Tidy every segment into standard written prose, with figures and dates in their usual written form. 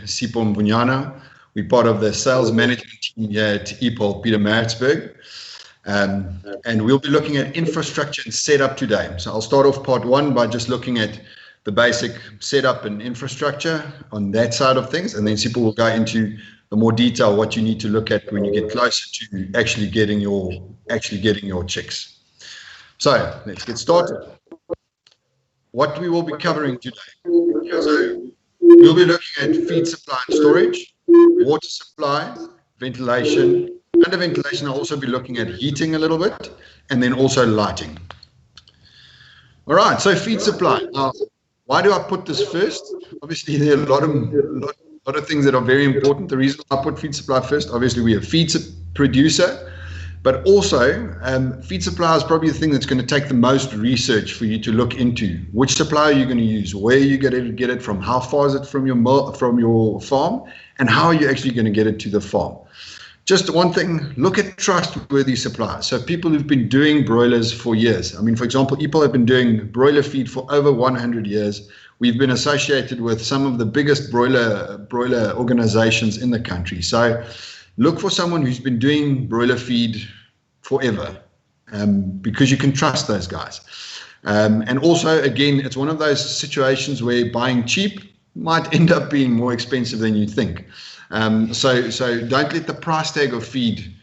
Sipho Mvuyana. We're part of the sales management team here at Epol Pietermaritzburg. And we'll be looking at infrastructure and setup today. So I'll start off part one by just looking at the basic setup and infrastructure on that side of things. And then Sipho will go into the more detail, what you need to look at when you get closer to actually getting your chicks. So let's get started. What we will be covering today. So we'll be looking at feed supply and storage, water supply, ventilation. Under ventilation, I'll also be looking at heating a little bit, and then also lighting. All right, so feed supply. Now, why do I put this first? Obviously, there are a lot of things that are very important. The reason I put feed supply first, obviously, we have feed producer, but also feed supply is probably the thing that's going to take the most research for you to look into. Which supplier you're going to use, where you get it from, how far is it from your farm, and how are you actually going to get it to the farm. Just one thing, look at trustworthy suppliers. So people who've been doing broilers for years. I mean, for example, Epol have been doing broiler feed for over 100 years. We've been associated with some of the biggest broiler organizations in the country. So look for someone who's been doing broiler feed forever, because you can trust those guys. And also, again, it's one of those situations where buying cheap might end up being more expensive than you think. So don't let the price tag of feed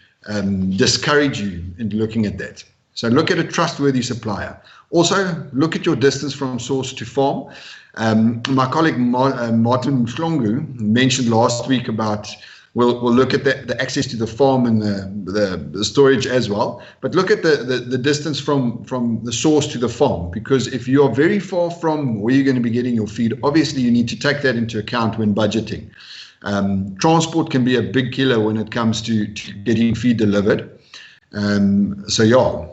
discourage you in looking at that. So look at a trustworthy supplier. Also, look at your distance from source to farm. My colleague Martin Mhlongo mentioned last week about we'll look at the access to the farm and the storage as well. But look at the distance from the source to the farm, because if you are very far from where you're going to be getting your feed, obviously you need to take that into account when budgeting. Transport can be a big killer when it comes to getting feed delivered. So yeah,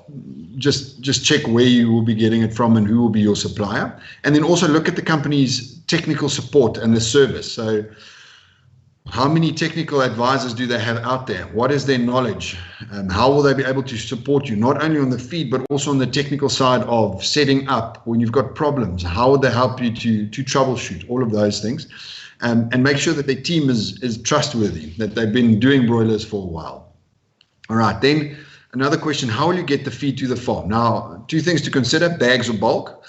just check where you will be getting it from and who will be your supplier. And then also look at the company's technical support and the service. So how many technical advisors do they have out there? What is their knowledge? How will they be able to support you, not only on the feed, but also on the technical side of setting up when you've got problems? How would they help you to troubleshoot all of those things? And make sure that their team is trustworthy, that they've been doing broilers for a while. All right, then another question, how will you get the feed to the farm? Now, two things to consider, bags or bulk.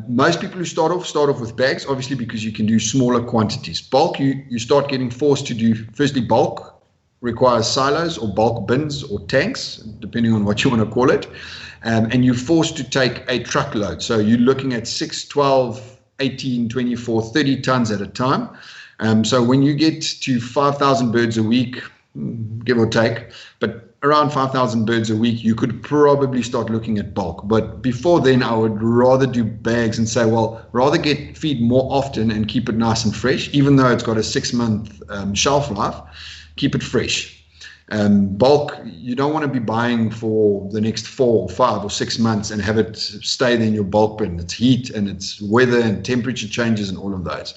Most people who start off with bags, obviously, because you can do smaller quantities. Bulk, you start getting forced to do, firstly, bulk requires silos or bulk bins or tanks, depending on what you want to call it. And you're forced to take a truckload. So you're looking at 6, 12, 18, 24, 30 tons at a time. So when you get to 5,000 birds a week, give or take, but around 5,000 birds a week, you could probably start looking at bulk. But before then, I would rather do bags and say, well, rather get feed more often and keep it nice and fresh, even though it's got a 6-month shelf life, keep it fresh. Bulk, you don't want to be buying for the next 4, 5, or 6 months and have it stay in your bulk bin. It's heat and it's weather and temperature changes and all of those.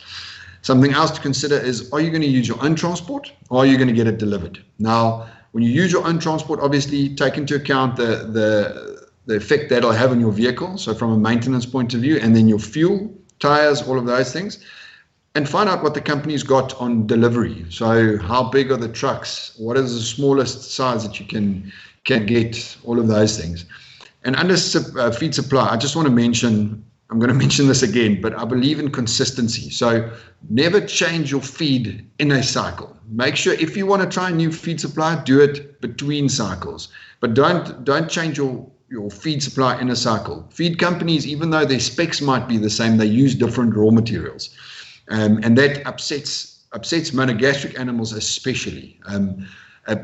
Something else to consider is, are you going to use your own transport or are you going to get it delivered? Now, when you use your own transport, obviously take into account the effect that'll have on your vehicle. So from a maintenance point of view, and then your fuel, tires, all of those things. And find out what the company's got on delivery. So how big are the trucks? What is the smallest size that you can get? All of those things. And under feed supply, I just want to mention, I'm going to mention this again, but I believe in consistency. So never change your feed in a cycle. Make sure if you want to try a new feed supply, do it between cycles. But don't change your feed supply in a cycle. Feed companies, even though their specs might be the same, they use different raw materials. And that upsets monogastric animals especially.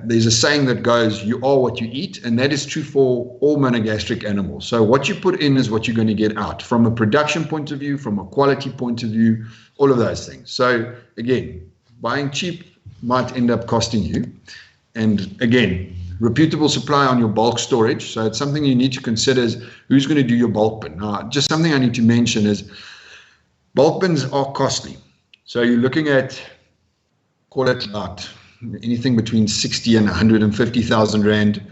There's a saying that goes, you are what you eat, and that is true for all monogastric animals. So what you put in is what you're going to get out, from a production point of view, from a quality point of view, all of those things. So again, buying cheap might end up costing you. And again, reputable supply on your bulk storage. So it's something you need to consider is who's going to do your bulk bin. Now, just something I need to mention is bulk bins are costly. So you're looking at, call it about anything between 60 and 150,000 Rand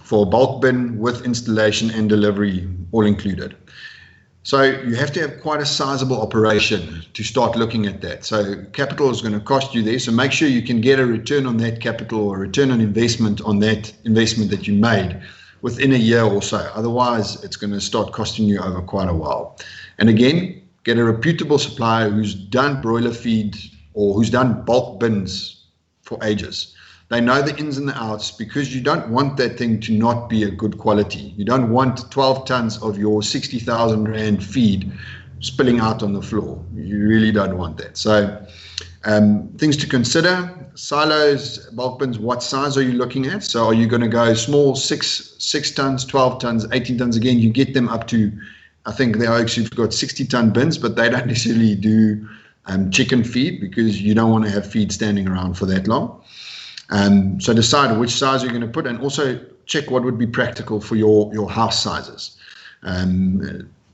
for a bulk bin with installation and delivery all included. So you have to have quite a sizable operation to start looking at that. So capital is going to cost you there. So make sure you can get a return on that capital or a return on investment on that investment that you made within a year or so. Otherwise, it's going to start costing you over quite a while. And again, get a reputable supplier who's done broiler feed or who's done bulk bins for ages. They know the ins and the outs, because you don't want that thing to not be a good quality. You don't want 12 tons of your 60,000 Rand feed spilling out on the floor. You really don't want that. So things to consider: silos, bulk bins, what size are you looking at? So are you going to go small, 6 tons, 12 tons, 18 tons? Again, you get them up to, I think the Oaks, you've got 60-ton bins, but they don't necessarily do chicken feed, because you don't want to have feed standing around for that long. So decide which size you're going to put, and also check what would be practical for your house sizes.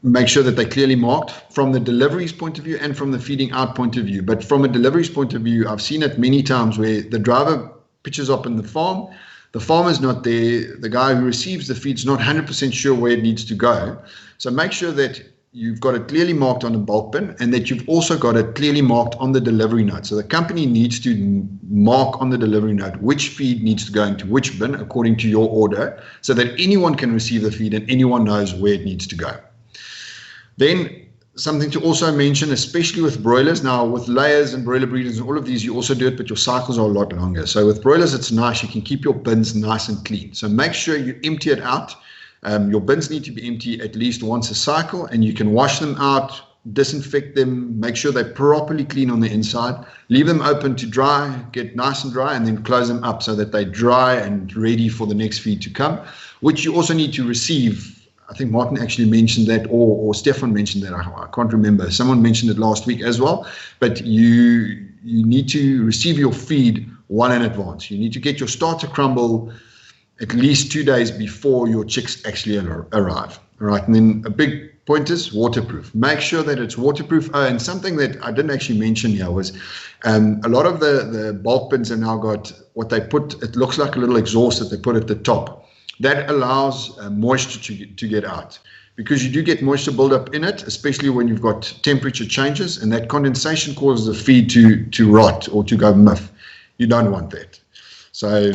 Make sure that they're clearly marked from the deliveries point of view and from the feeding out point of view. But from a deliveries point of view, I've seen it many times where the driver pitches up in the farm, the farmer's not there, the guy who receives the feed's not 100% sure where it needs to go. So make sure that you've got it clearly marked on the bulk bin, and that you've also got it clearly marked on the delivery note. So the company needs to mark on the delivery note which feed needs to go into which bin according to your order, so that anyone can receive the feed and anyone knows where it needs to go. Then something to also mention, especially with broilers. Now with layers and broiler breeders and all of these, you also do it, but your cycles are a lot longer. So with broilers, it's nice. You can keep your bins nice and clean. So make sure you empty it out. Your bins need to be empty at least once a cycle, and you can wash them out, disinfect them, make sure they're properly clean on the inside, leave them open to dry, get nice and dry, and then close them up so that they're dry and ready for the next feed to come, which you also need to receive. I think Martin actually mentioned that, or Stefan mentioned that. I can't remember. Someone mentioned it last week as well. But you need to receive your feed well in advance. You need to get your starter crumble at least 2 days before your chicks actually arrive. All right. And then a big point is waterproof. Make sure that it's waterproof. Oh, and something that I didn't actually mention here was a lot of the bulk bins have now got what they put. It looks like a little exhaust that they put at the top. That allows moisture to get out, because you do get moisture buildup in it, especially when you've got temperature changes, and that condensation causes the feed to rot or to go muff. You don't want that. So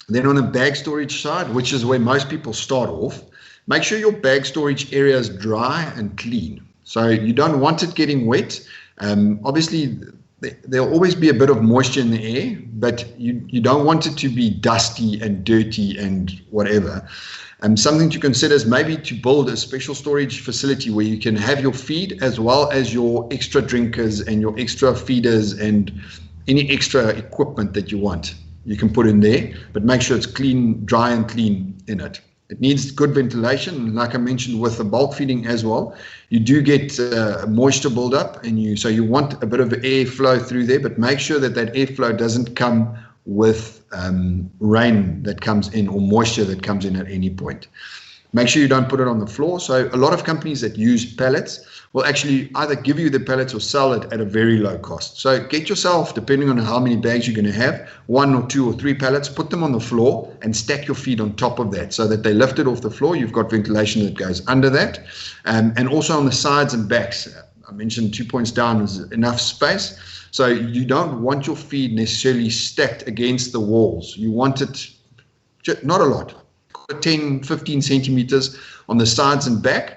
then on the bag storage side, which is where most people start off, make sure your bag storage area is dry and clean. So you don't want it getting wet. Obviously, there'll always be a bit of moisture in the air, but you don't want it to be dusty and dirty and whatever. Something to consider is maybe to build a special storage facility where you can have your feed as well as your extra drinkers and your extra feeders and any extra equipment that you want. You can put in there, but make sure it's clean, dry and clean in it. It needs good ventilation, like I mentioned with the bulk feeding as well. You do get moisture buildup, and so you want a bit of airflow through there, but make sure that airflow doesn't come with rain that comes in or moisture that comes in at any point. Make sure you don't put it on the floor. So a lot of companies that use pallets will actually either give you the pallets or sell it at a very low cost. So get yourself, depending on how many bags you're going to have, 1 or 2 or 3 pallets, put them on the floor and stack your feed on top of that so that they lift it off the floor. You've got ventilation that goes under that. And also on the sides and backs, I mentioned 2 points down is enough space. So you don't want your feed necessarily stacked against the walls. You want it, not a lot, 10, 15 centimeters on the sides and back.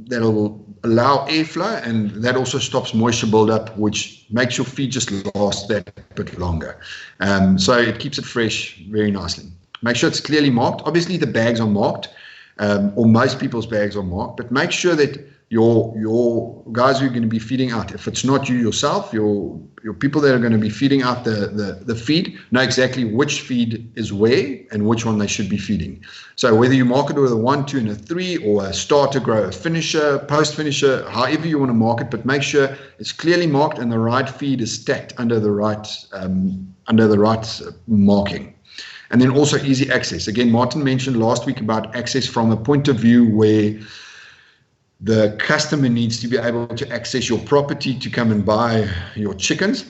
That'll allow airflow, and that also stops moisture buildup, which makes your feed just last that bit longer. So it keeps it fresh very nicely. Make sure it's clearly marked. Obviously the bags are marked, or most people's bags are marked, but make sure that your guys who are going to be feeding out, if it's not you yourself, your people that are going to be feeding out the feed know exactly which feed is where and which one they should be feeding. So whether you mark it with a 1, 2, and a 3, or a starter, grow, a finisher, post finisher, however you want to mark it, but make sure it's clearly marked and the right feed is stacked under the right marking. And then also easy access. Again, Martin mentioned last week about access from a point of view where the customer needs to be able to access your property to come and buy your chickens.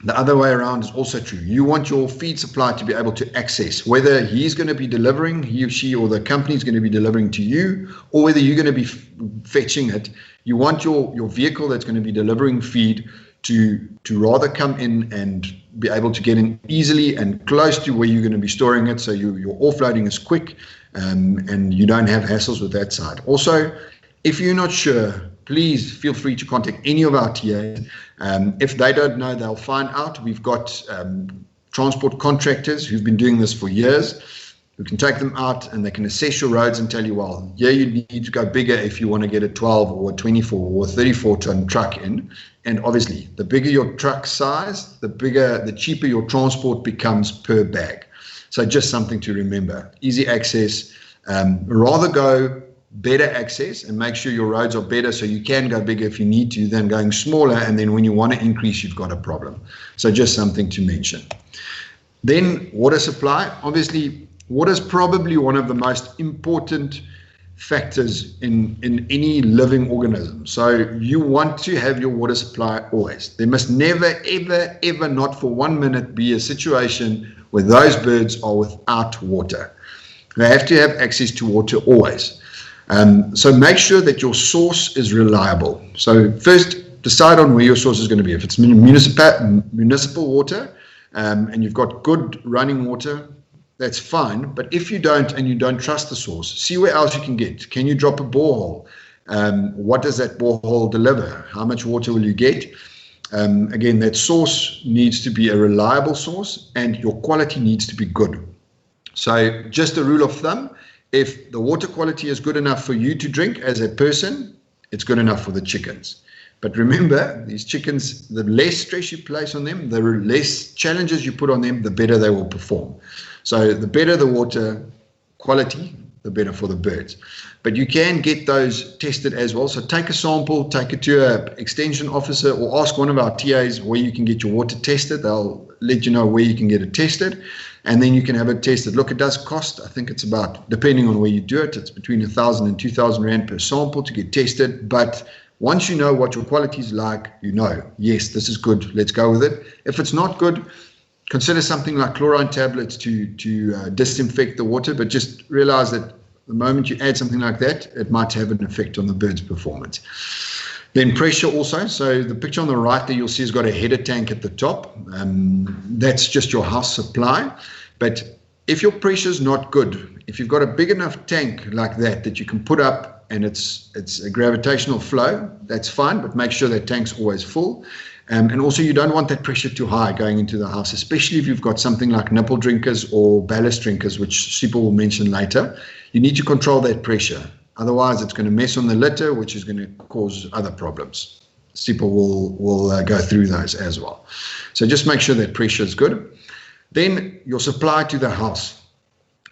The other way around is also true. You want your feed supply to be able to access, whether he's going to be delivering, he or she, or the company is going to be delivering to you, or whether you're going to be fetching it. You want your vehicle that's going to be delivering feed to rather come in and be able to get in easily and close to where you're going to be storing it, so your offloading is quick, and you don't have hassles with that side. Also, if you're not sure, please feel free to contact any of our TAs. If they don't know, they'll find out. We've got transport contractors who've been doing this for years, who can take them out and they can assess your roads and tell you, well, yeah, you need to go bigger if you want to get a 12 or a 24 or a 34 ton truck in. And obviously, the bigger your truck size, the cheaper your transport becomes per bag. So just something to remember. Easy access. Rather go better access and make sure your roads are better so you can go bigger if you need to than going smaller, and then when you want to increase, you've got a problem. So just something to mention. Then water supply. Obviously, water is probably one of the most important factors in any living organism. So you want to have your water supply always. There must never, ever, ever, not for 1 minute, be a situation where those birds are without water. They have to have access to water always. So make sure that your source is reliable. So first, decide on where your source is going to be. If it's municipal water and you've got good running water, that's fine. But if you don't and you don't trust the source, see where else you can get. Can you drop a borehole? What does that borehole deliver? How much water will you get? Again, that source needs to be a reliable source and your quality needs to be good. So just a rule of thumb, if the water quality is good enough for you to drink as a person, it's good enough for the chickens. But remember, these chickens, the less stress you place on them, the less challenges you put on them, the better they will perform. So the better the water quality, the better for the birds. But you can get those tested as well. So take a sample, take it to an extension officer, or ask one of our TAs where you can get your water tested. They'll let you know where you can get it tested, and then you can have it tested. Look, it does cost, I think it's about, depending on where you do it, it's between 1,000 and 2,000 Rand per sample to get tested. But once you know what your quality is like, you know, yes, this is good, let's go with it. If it's not good, consider something like chlorine tablets to disinfect the water, but just realize that the moment you add something like that, it might have an effect on the bird's performance. Then pressure also. So the picture on the right there you'll see has got a header tank at the top. That's just your house supply. But if your pressure is not good, if you've got a big enough tank like that you can put up and it's a gravitational flow, that's fine, but make sure that tank's always full. And also you don't want that pressure too high going into the house, especially if you've got something like nipple drinkers or ballast drinkers, which Sipho will mention later. You need to control that pressure. Otherwise, it's going to mess on the litter, which is going to cause other problems. Sipho will go through those as well. So just make sure that pressure is good. Then your supply to the house.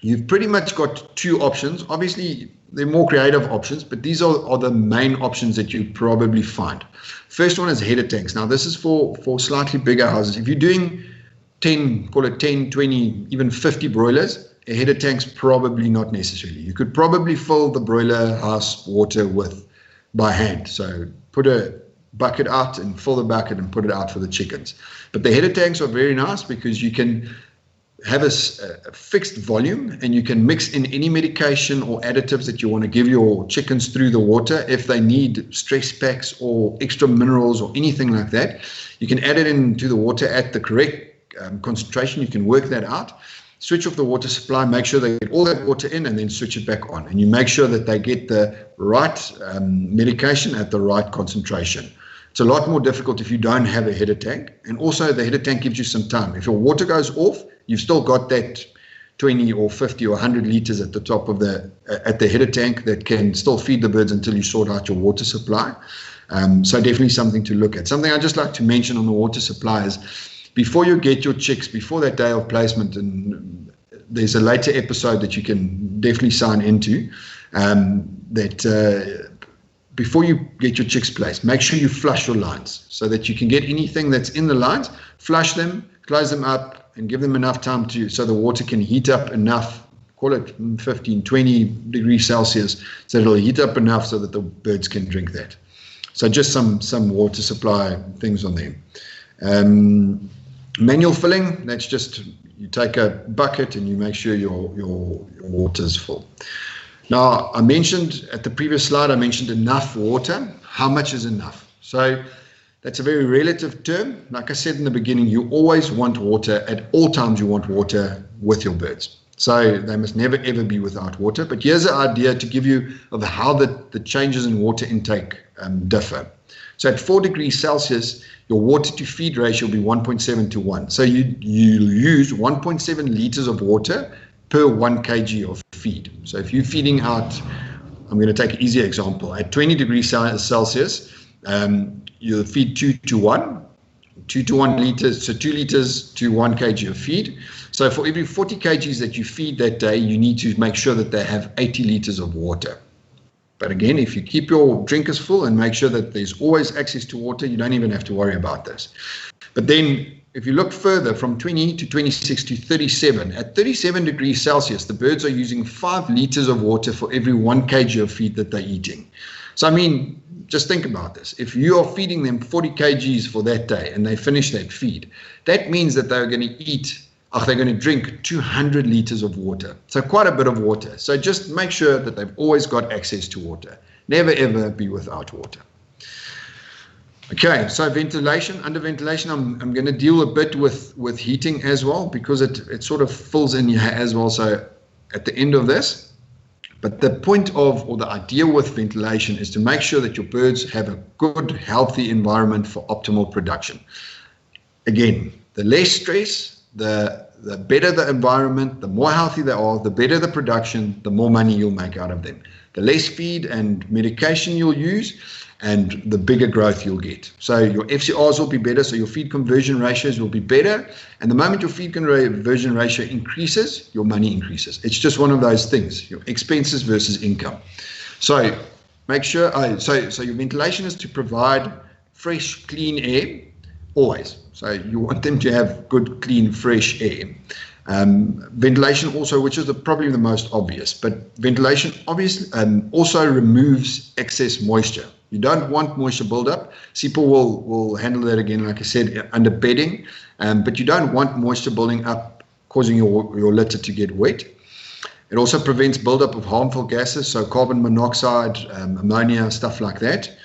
You've pretty much got two options. Obviously, they're more creative options, but these are the main options that you probably find. First one is header tanks. Now, this is for slightly bigger houses. If you're doing 10, call it 10, 20, even 50 broilers, a header tank's probably not necessarily. You could probably fill the broiler house water by hand. So put a bucket out and fill the bucket and put it out for the chickens. But the header tanks are very nice because you can have a fixed volume and you can mix in any medication or additives that you want to give your chickens through the water. If they need stress packs or extra minerals or anything like that, you can add it into the water at the correct concentration. You can work that out. Switch off the water supply, make sure they get all that water in and then switch it back on. And you make sure that they get the right medication at the right concentration. It's a lot more difficult if you don't have a header tank. And also the header tank gives you some time. If your water goes off, you've still got that 20 or 50 or 100 liters at the top of at the header tank that can still feed the birds until you sort out your water supply. So definitely something to look at. Something I'd just like to mention on the water supply is, before you get your chicks, before that day of placement, and there's a later episode that you can definitely sign into, before you get your chicks placed, make sure you flush your lines so that you can get anything that's in the lines, flush them, close them up, and give them enough time so the water can heat up enough, call it 15, 20 degrees Celsius, so it'll heat up enough so that the birds can drink that. So just some water supply things on them. Manual filling, that's just you take a bucket and you make sure your water is full. Now, I mentioned at the previous slide, I mentioned enough water. How much is enough? So that's a very relative term. Like I said in the beginning, you always want water. At all times, you want water with your birds. So they must never, ever be without water. But here's an idea to give you of how the changes in water intake differ. So at 4 degrees Celsius, your water to feed ratio will be 1.7 to 1. So you use 1.7 liters of water per 1 kg of feed. So if you're feeding out, I'm going to take an easy example. At 20 degrees Celsius, you'll feed 2 to 1. 2 to 1 liters, so 2 liters to 1 kg of feed. So for every 40 kgs that you feed that day, you need to make sure that they have 80 liters of water. But again, if you keep your drinkers full and make sure that there's always access to water, you don't even have to worry about this. But then if you look further from 20 to 26 to 37, at 37 degrees Celsius, the birds are using 5 liters of water for every 1 kg of feed that they're eating. So, I mean, just think about this. If you are feeding them 40 kgs for that day and they finish that feed, that means that they're going to drink 200 liters of water. So quite a bit of water. So just make sure that they've always got access to water. Never, ever be without water. Okay, so ventilation. Under ventilation, I'm going to deal a bit with heating as well, because it sort of fills in here as well. So at the end of this, but the point of, or the idea with ventilation is to make sure that your birds have a good, healthy environment for optimal production. Again, the less stress, the better the environment, the more healthy they are, the better the production, the more money you'll make out of them. The less feed and medication you'll use, and the bigger growth you'll get. So your FCRs will be better, so your feed conversion ratios will be better. And the moment your feed conversion ratio increases, your money increases. It's just one of those things, your expenses versus income. So make sure, so your ventilation is to provide fresh, clean air, always. So you want them to have good, clean, fresh air. Ventilation also, which is probably the most obvious, but ventilation obviously also removes excess moisture. You don't want moisture buildup. Sipho will handle that again, like I said, under bedding, but you don't want moisture building up, causing your litter to get wet. It also prevents buildup of harmful gases, so carbon monoxide, ammonia, stuff like that.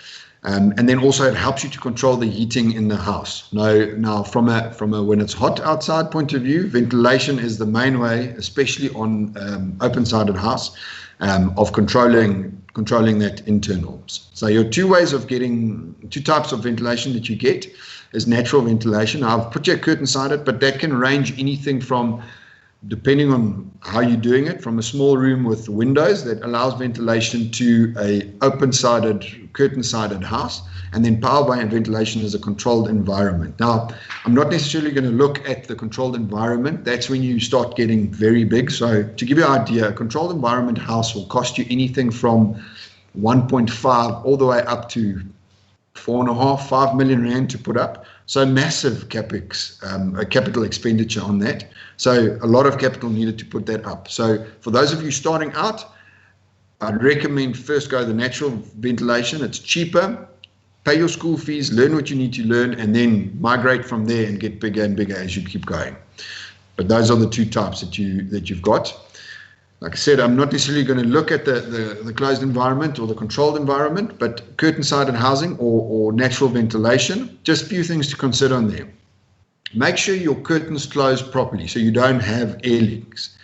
And then also it helps you to control the heating in the house. Now from a when it's hot outside point of view, ventilation is the main way, especially on open-sided house, of controlling that internals. So your two types of ventilation that you get is natural ventilation. Now, I've put you a curtain sided, but that can range anything from, depending on how you're doing it, from a small room with windows that allows ventilation to a open-sided, curtain-sided house, and then power by ventilation is a controlled environment. Now, I'm not necessarily going to look at the controlled environment. That's when you start getting very big. So to give you an idea, a controlled environment house will cost you anything from 1.5 all the way up to 4.5, 5 million rand to put up. So massive capex, capital expenditure on that. So a lot of capital needed to put that up. So for those of you starting out, I'd recommend first go the natural ventilation. It's cheaper. Pay your school fees, learn what you need to learn, and then migrate from there and get bigger and bigger as you keep going. But those are the two types that you've got. Like I said, I'm not necessarily going to look at the closed environment or the controlled environment, but curtain-sided housing or natural ventilation, just a few things to consider on there. Make sure your curtains close properly so you don't have air leaks,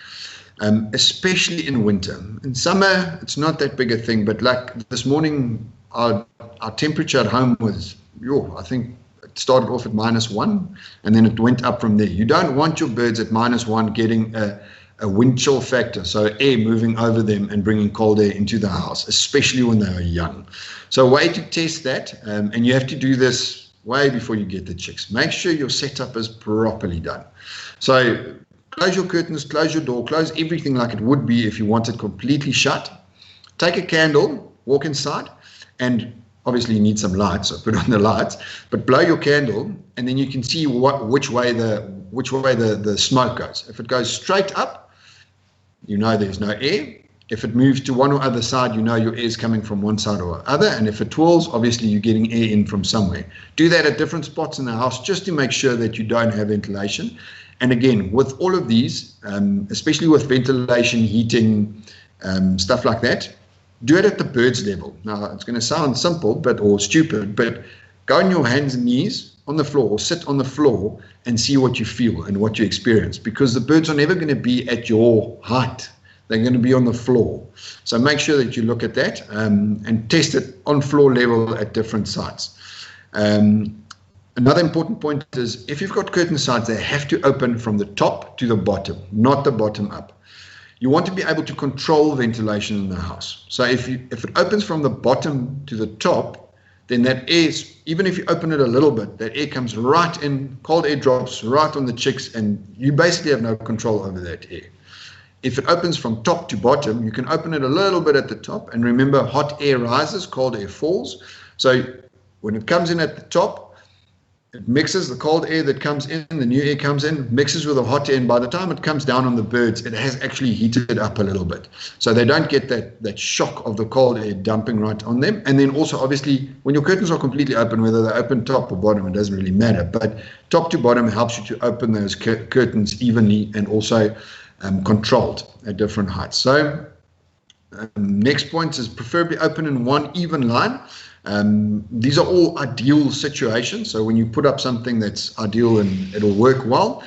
especially in winter. In summer, it's not that big a thing, but like this morning, our temperature at home was, I think it started off at -1, and then it went up from there. You don't want your birds at -1 getting a wind chill factor, so air moving over them and bringing cold air into the house, especially when they are young. So a way to test that, and you have to do this way before you get the chicks. Make sure your setup is properly done. So close your curtains, close your door, close everything like it would be if you want it completely shut. Take a candle, walk inside, and obviously you need some lights, so put on the lights, but blow your candle, and then you can see which way the smoke goes. If it goes straight up, you know there's no air. If it moves to one or other side, you know your air is coming from one side or other. And if it twirls, obviously you're getting air in from somewhere. Do that at different spots in the house just to make sure that you don't have ventilation. And again, with all of these, especially with ventilation, heating, stuff like that, do it at the bird's level. Now, it's going to sound simple or stupid, but go on your hands and knees on the floor or sit on the floor and see what you feel and what you experience, because the birds are never going to be at your height. They're going to be on the floor. So make sure that you look at that and test it on floor level at different sites. Another important point is if you've got curtain sides, they have to open from the top to the bottom, not the bottom up. You want to be able to control ventilation in the house. So if it opens from the bottom to the top, then that air, even if you open it a little bit, that air comes right in, cold air drops right on the chicks, and you basically have no control over that air. If it opens from top to bottom, you can open it a little bit at the top. And remember, hot air rises, cold air falls. So when it comes in at the top, it mixes the cold air that comes in, the new air comes in, mixes with the hot air, and by the time it comes down on the birds, it has actually heated up a little bit. So they don't get that shock of the cold air dumping right on them. And then also, obviously, when your curtains are completely open, whether they're open top or bottom, it doesn't really matter. But top to bottom helps you to open those curtains evenly and also controlled at different heights. So next point is preferably open in one even line. These are all ideal situations. So when you put up something that's ideal and it'll work well,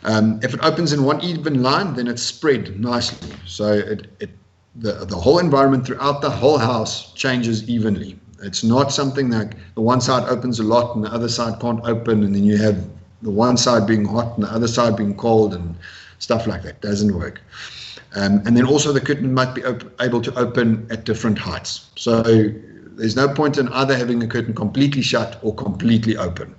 if it opens in one even line, then it's spread nicely. So the whole environment throughout the whole house changes evenly. It's not something like the one side opens a lot and the other side can't open, and then you have the one side being hot and the other side being cold and stuff like that. Doesn't work. And then also the curtain might be able to open at different heights. So there's no point in either having a curtain completely shut or completely open,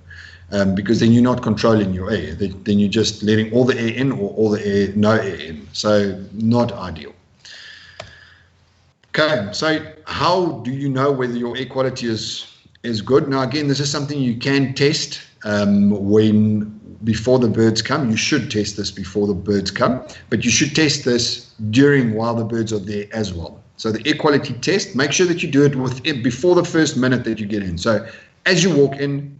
because then you're not controlling your air. Then you're just letting all the air in or all the air, no air in. So not ideal. Okay, so how do you know whether your air quality is good? Now, again, this is something you can test before the birds come. You should test this before the birds come, but you should test this while the birds are there as well. So the air quality test, make sure that you do it before the first minute that you get in. So as you walk in,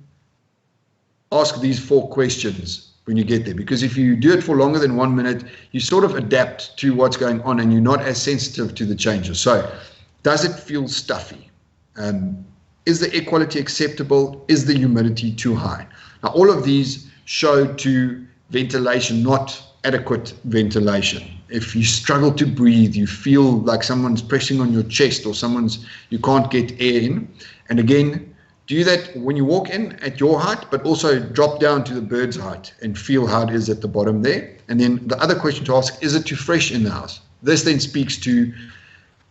ask these 4 questions when you get there, because if you do it for longer than 1 minute, you sort of adapt to what's going on and you're not as sensitive to the changes. So does it feel stuffy? Is the air quality acceptable? Is the humidity too high? Now, all of these show to ventilation, not adequate ventilation. If you struggle to breathe, you feel like someone's pressing on your chest or you can't get air in. And again, do that when you walk in at your height, but also drop down to the bird's height and feel how it is at the bottom there. And then the other question to ask, is it too fresh in the house? This then speaks to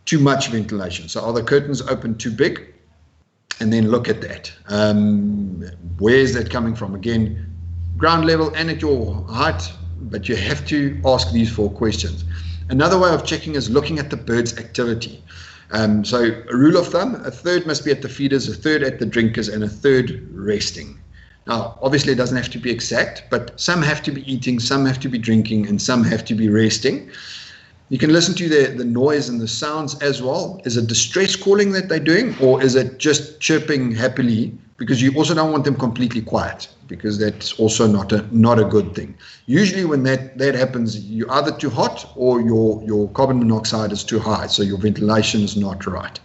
too much ventilation. So are the curtains open too big? And then look at that. Where is that coming from? Again, ground level and at your height, but you have to ask these 4 questions. Another way of checking is looking at the bird's activity. So a rule of thumb, a third must be at the feeders, a third at the drinkers, and a third resting. Now, obviously it doesn't have to be exact, but some have to be eating, some have to be drinking, and some have to be resting. You can listen to the noise and the sounds as well. Is it distress calling that they're doing, or is it just chirping happily? Because you also don't want them completely quiet, because that's also not a good thing. Usually when that happens, you're either too hot or your carbon monoxide is too high, so your ventilation is not right.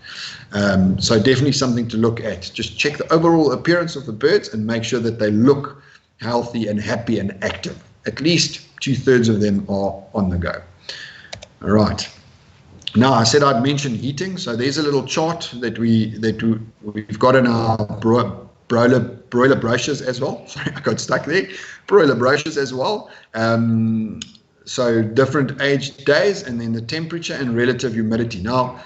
So definitely something to look at. Just check the overall appearance of the birds and make sure that they look healthy and happy and active. At least 2/3 of them are on the go. All right. Now, I said I'd mention heating. So there's a little chart that we've got in our broiler brochures as well. Sorry, I got stuck there. Broiler brochures as well. So different age days, and then the temperature and relative humidity. Now,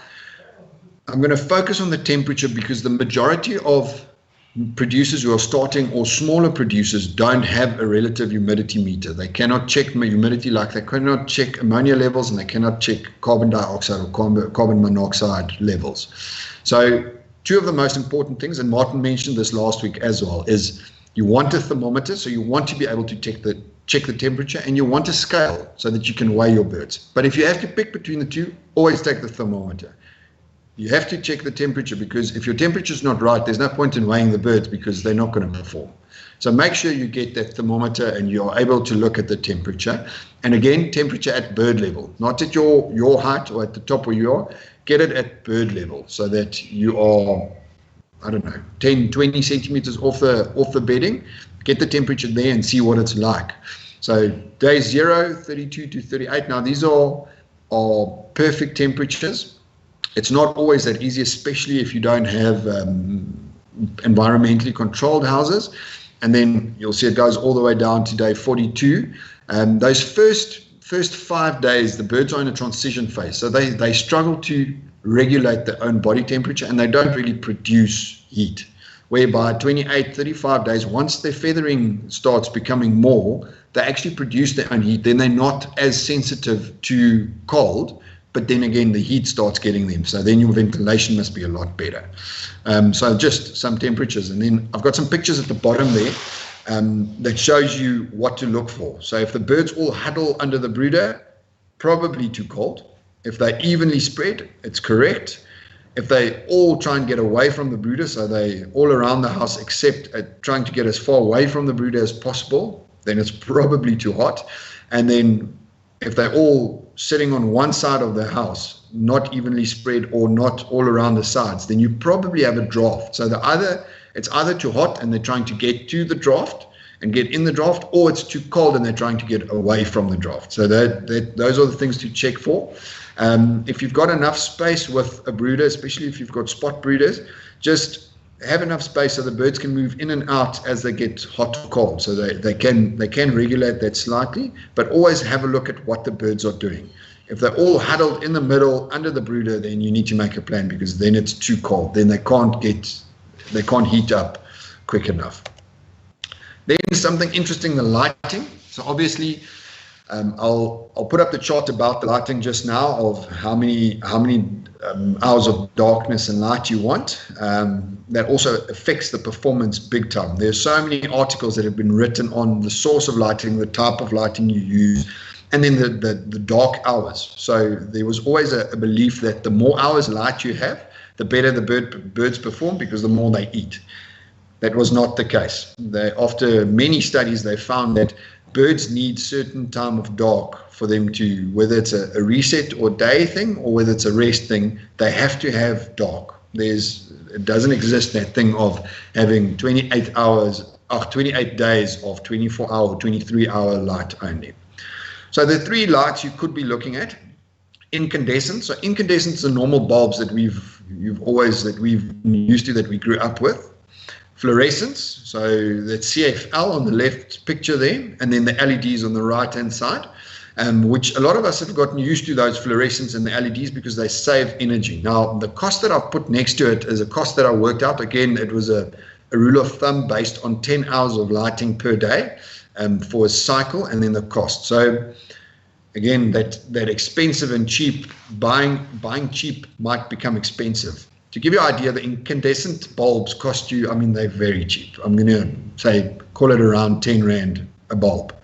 I'm going to focus on the temperature because the majority of producers who are starting, or smaller producers, don't have a relative humidity meter. They cannot check humidity, like they cannot check ammonia levels, and they cannot check carbon dioxide or carbon monoxide levels. So 2 of the most important things, and Martin mentioned this last week as well, is you want a thermometer. So you want to be able to check the temperature, and you want a scale so that you can weigh your birds. But if you have to pick between the two, always take the thermometer. You have to check the temperature, because if your temperature is not right, there's no point in weighing the birds because they're not going to perform. So make sure you get that thermometer and you're able to look at the temperature. And again, temperature at bird level, not at your height or at the top where you are. Get it at bird level so that you are, I don't know, 10, 20 centimeters off the bedding. Get the temperature there and see what it's like. So day 0, 32 to 38. Now these are perfect temperatures. It's not always that easy, especially if you don't have environmentally controlled houses. And then you'll see it goes all the way down to day 42. Those first 5 days, the birds are in a transition phase. So they struggle to regulate their own body temperature, and they don't really produce heat. Whereby 28, 35 days, once their feathering starts becoming more, they actually produce their own heat. Then they're not as sensitive to cold, but then again, the heat starts getting them. So then your ventilation must be a lot better. So just some temperatures. And then I've got some pictures at the bottom there that shows you what to look for. So if the birds all huddle under the brooder, probably too cold. If they evenly spread, it's correct. If they all try and get away from the brooder, so they all around the house except trying to get as far away from the brooder as possible, then it's probably too hot. And then if they're all sitting on one side of the house, not evenly spread or not all around the sides, then you probably have a draft. So it's either too hot and they're trying to get to the draft and get in the draft, or it's too cold and they're trying to get away from the draft. So those are the things to check for. If you've got enough space with a brooder, especially if you've got spot brooders, just have enough space so the birds can move in and out as they get hot or cold. So they can regulate that slightly, but always have a look at what the birds are doing. If they're all huddled in the middle under the brooder, then you need to make a plan, because then it's too cold. Then they can't heat up quick enough. Then something interesting, the lighting. So obviously, I'll put up the chart about the lighting just now of how many hours of darkness and light you want. That also affects the performance big time. There's so many articles that have been written on the source of lighting, the type of lighting you use, and then the dark hours. So there was always a belief that the more hours light you have, the better the birds perform, because the more they eat. That was not the case. After many studies, they found that birds need certain time of dark for them to, whether it's a reset or day thing or whether it's a rest thing, they have to have dark. It doesn't exist, that thing of having 28 days of 24-hour or 23-hour light only. So the three lights you could be looking at: incandescent. So incandescent is the normal bulbs that we've used to, that we grew up with. Fluorescence, so that's CFL on the left picture there, and then the LEDs on the right-hand side, which a lot of us have gotten used to, those fluorescents and the LEDs, because they save energy. Now, the cost that I've put next to it is a cost that I worked out. Again, it was a rule of thumb based on 10 hours of lighting per day for a cycle, and then the cost. So again, that expensive and cheap, buying cheap might become expensive. To give you an idea, the incandescent bulbs cost you, they're very cheap. I'm going to say, call it around 10 Rand a bulb.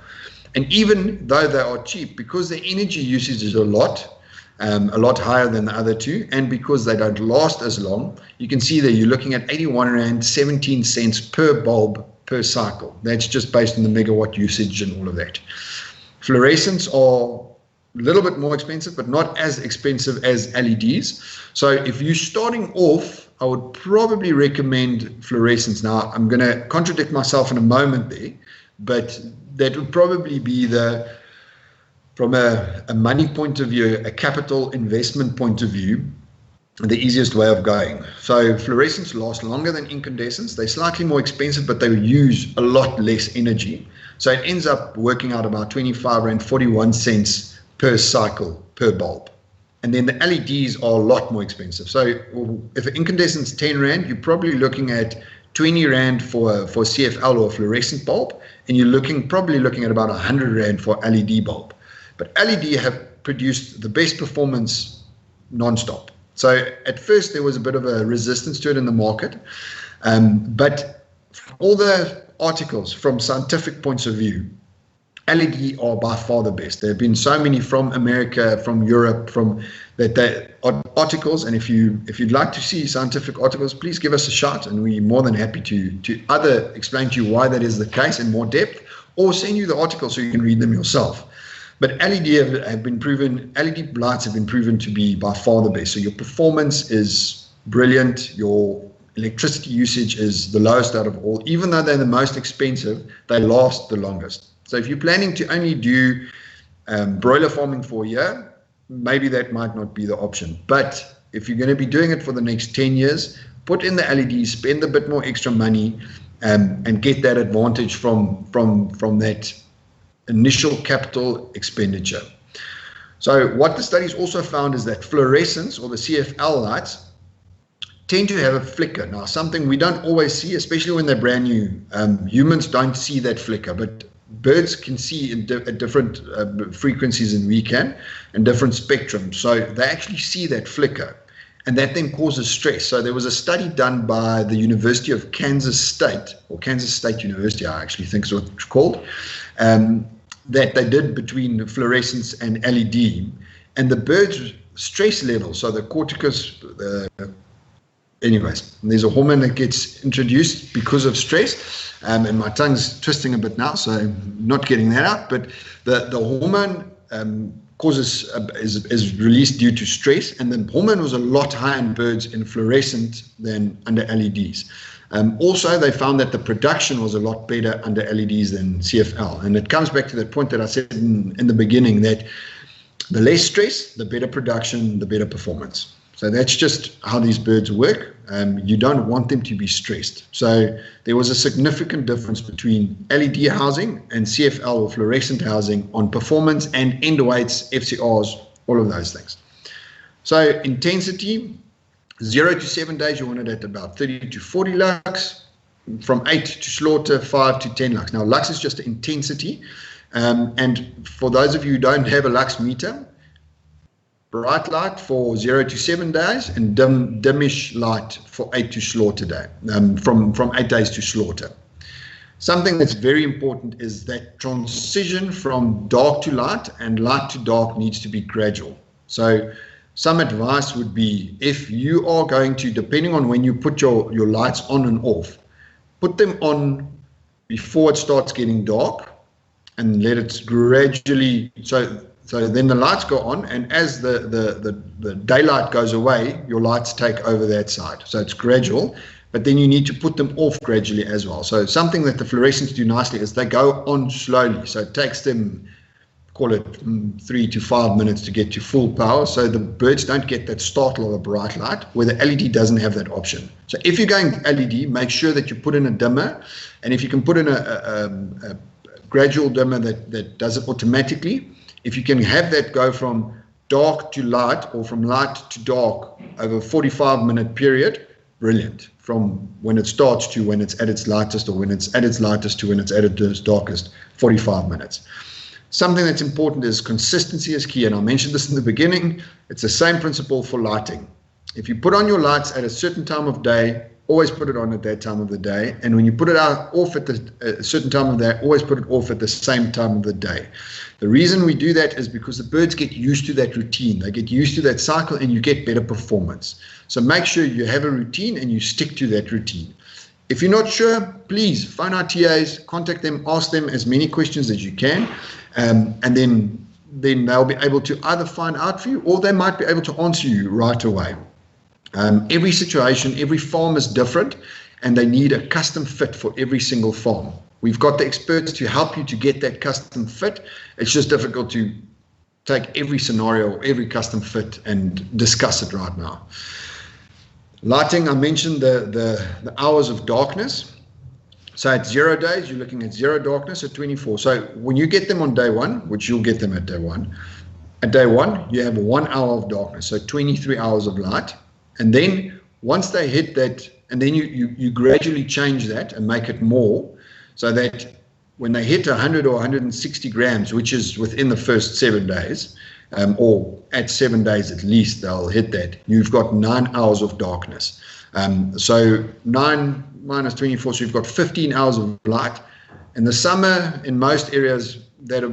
And even though they are cheap, because the energy usage is a lot higher than the other two, and because they don't last as long, you can see that you're looking at 81 Rand, 17 cents per bulb per cycle. That's just based on the megawatt usage and all of that. Fluorescents are a little bit more expensive, but not as expensive as LEDs. So if you're starting off, I would probably recommend fluorescents. Now, I'm going to contradict myself in a moment there, but that would probably be from a money point of view, a capital investment point of view, the easiest way of going. So fluorescents last longer than incandescents. They're slightly more expensive, but they use a lot less energy. So it ends up working out about 25 Rand 41 cents per cycle, per bulb. And then the LEDs are a lot more expensive. So if an incandescent's 10 Rand, you're probably looking at 20 Rand for CFL or a fluorescent bulb, and you're probably looking at about 100 Rand for LED bulb. But LED have produced the best performance non-stop. So at first there was a bit of a resistance to it in the market, but all the articles from scientific points of view, LED are by far the best. There have been so many from America, from Europe, from that articles. And if you'd like to see scientific articles, please give us a shout, and we're more than happy to either explain to you why that is the case in more depth, or send you the articles so you can read them yourself. But LED have been proven, LED lights have been proven to be by far the best. So your performance is brilliant. Your electricity usage is the lowest out of all. Even though they're the most expensive, they last the longest. So if you're planning to only do broiler farming for a year, maybe that might not be the option. But if you're going to be doing it for the next 10 years, put in the LEDs, spend a bit more extra money, and get that advantage from that initial capital expenditure. So what the studies also found is that fluorescence, or the CFL lights, tend to have a flicker. Now, something we don't always see, especially when they're brand new. Humans don't see that flicker, but birds can see at different frequencies than we can, and different spectrums. So they actually see that flicker, and that then causes stress. So there was a study done by the University of Kansas State, or Kansas State University, I actually think is what it's called, that they did between fluorescence and LED, and the bird's stress level, so the corticus, anyways, there's a hormone that gets introduced because of stress, and my tongue's twisting a bit now, so I'm not getting that out, but the hormone is released due to stress, and the hormone was a lot higher in birds in fluorescent than under LEDs. Also, they found that the production was a lot better under LEDs than CFL. And it comes back to that point that I said in the beginning, that the less stress, the better production, the better performance. So that's just how these birds work. You don't want them to be stressed. So there was a significant difference between LED housing and CFL, or fluorescent housing, on performance and end weights, FCRs, all of those things. So intensity, 0 to 7 days, you want it at about 30 to 40 lux. From 8 to slaughter, 5 to 10 lux. Now, lux is just intensity. And for those of you who don't have a lux meter, bright light for 0 to 7 days, and dimish light for 8 to slaughter day, from 8 days to slaughter. Something that's very important is that transition from dark to light and light to dark needs to be gradual. So some advice would be, if you are going to, depending on when you put your lights on and off, put them on before it starts getting dark, and let it gradually, so then the lights go on, and as the daylight goes away, your lights take over that side. So it's gradual, but then you need to put them off gradually as well. So something that the fluorescents do nicely is they go on slowly. So it takes them, call it 3 to 5 minutes to get to full power, so the birds don't get that startle of a bright light, where the LED doesn't have that option. So if you're going LED, make sure that you put in a dimmer, and if you can put in a gradual dimmer that does it automatically, if you can have that go from dark to light, or from light to dark over a 45-minute period, brilliant. From when it starts to when it's at its lightest, or when it's at its lightest to when it's at its darkest, 45 minutes. Something that's important is consistency is key, and I mentioned this in the beginning. It's the same principle for lighting. If you put on your lights at a certain time of day, always put it on at that time of the day. And when you put it off at a certain time of the day, always put it off at the same time of the day. The reason we do that is because the birds get used to that routine. They get used to that cycle, and you get better performance. So make sure you have a routine and you stick to that routine. If you're not sure, please phone our TAs, contact them, ask them as many questions as you can, and then they'll be able to either find out for you, or they might be able to answer you right away. Every situation, every farm is different, and they need a custom fit for every single farm. We've got the experts to help you to get that custom fit. It's just difficult to take every scenario or every custom fit and discuss it right now. Lighting, I mentioned the hours of darkness. So at 0 days, you're looking at 0 darkness at 24. So when you get them on day 1, which you'll get them at day 1, you have 1 hour of darkness, so 23 hours of light. And then once they hit that, and then you gradually change that and make it more, so that when they hit 100 or 160 grams, which is within the first 7 days, or at 7 days at least, they'll hit that. You've got 9 hours of darkness. So 9 minus 24, so you've got 15 hours of light, In the summer, in most areas, that'll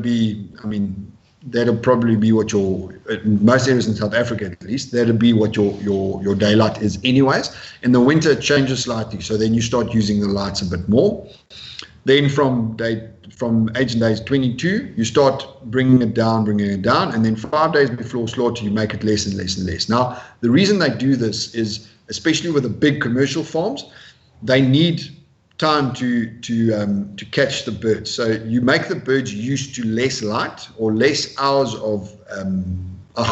probably be what in most areas in South Africa at least, that'll be what your daylight is anyways. In the winter, it changes slightly, so then you start using the lights a bit more. Then from age and days 22, you start bringing it down, and then 5 days before slaughter, you make it less and less and less. Now, the reason they do this is, especially with the big commercial farms, they need time to catch the birds. So you make the birds used to less light, or less hours of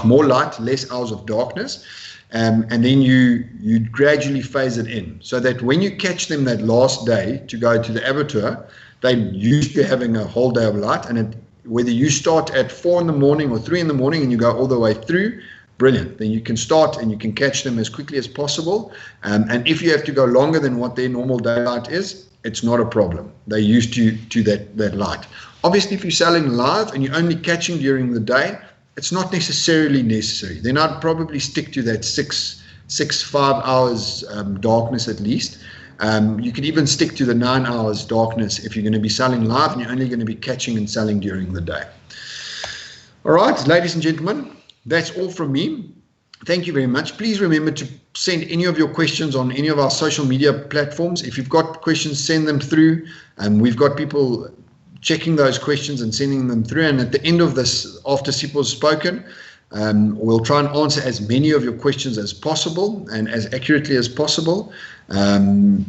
more light, less hours of darkness, and then you gradually phase it in, so that when you catch them that last day to go to the abattoir, they're used to having a whole day of light, and whether you start at 4 in the morning or 3 in the morning and you go all the way through, brilliant. Then you can start and you can catch them as quickly as possible. And if you have to go longer than what their normal daylight is, it's not a problem. They're used to that light. Obviously, if you're selling live and you're only catching during the day, it's not necessarily necessary. Then I'd probably stick to that 5 hours darkness at least. You could even stick to the 9 hours darkness if you're going to be selling live and you're only going to be catching and selling during the day. All right, ladies and gentlemen, that's all from me. Thank you very much. Please remember to send any of your questions on any of our social media platforms. If you've got questions, send them through. We've got people checking those questions and sending them through. And at the end of this, after Sipho's spoken, we'll try and answer as many of your questions as possible and as accurately as possible. Hopefully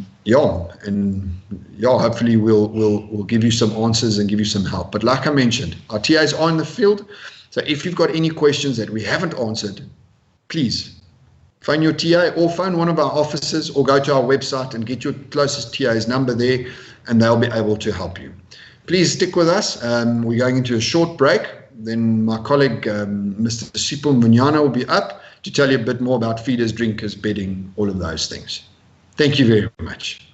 we'll give you some answers and give you some help. But like I mentioned, our TAs are in the field. So if you've got any questions that we haven't answered, please phone your TA or phone one of our officers, or go to our website and get your closest TA's number there, and they'll be able to help you. Please stick with us. We're going into a short break. Then my colleague, Mr. Epol Mvuyana, will be up to tell you a bit more about feeders, drinkers, bedding, all of those things. Thank you very much.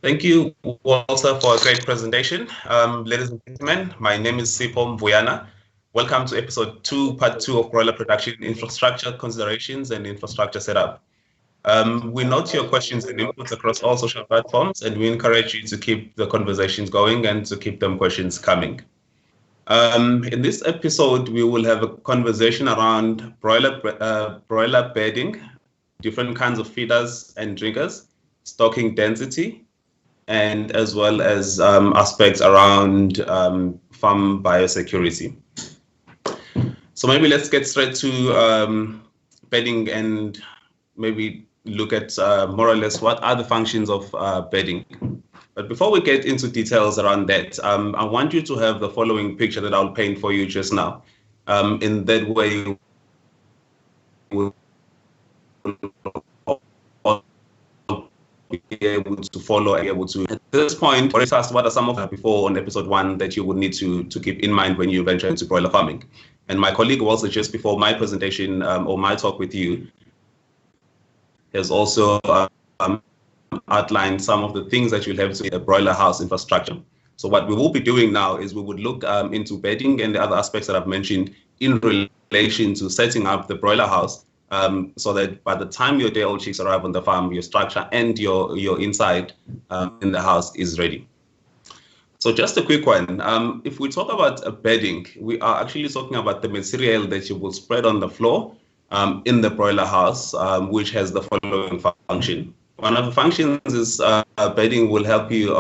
Thank you, Walter, for a great presentation. Ladies and gentlemen, my name is Sipho Mvuyana. Welcome to episode 2, part 2 of broiler production infrastructure considerations and infrastructure setup. We note your questions and inputs across all social platforms, and we encourage you to keep the conversations going and to keep them questions coming. In this episode, we will have a conversation around broiler bedding, different kinds of feeders and drinkers, stocking density, and as well as aspects around farm biosecurity. So maybe let's get straight to bedding and maybe look at more or less what are the functions of bedding. But before we get into details around that, I want you to have the following picture that I'll paint for you just now. In that way, we'll be able to follow and be able to. At this point, I asked what are some of them before on episode 1 that you would need to keep in mind when you venture into broiler farming. And my colleague also just before my presentation or my talk with you has also outlined some of the things that you'll have to a broiler house infrastructure. So what we will be doing now is we would look into bedding and the other aspects that I've mentioned in relation to setting up the broiler house, so that by the time your day-old chicks arrive on the farm, your structure and your inside in the house is ready. So just a quick one. If we talk about bedding, we are actually talking about the material that you will spread on the floor in the broiler house, which has the following function. One of the functions is bedding will help you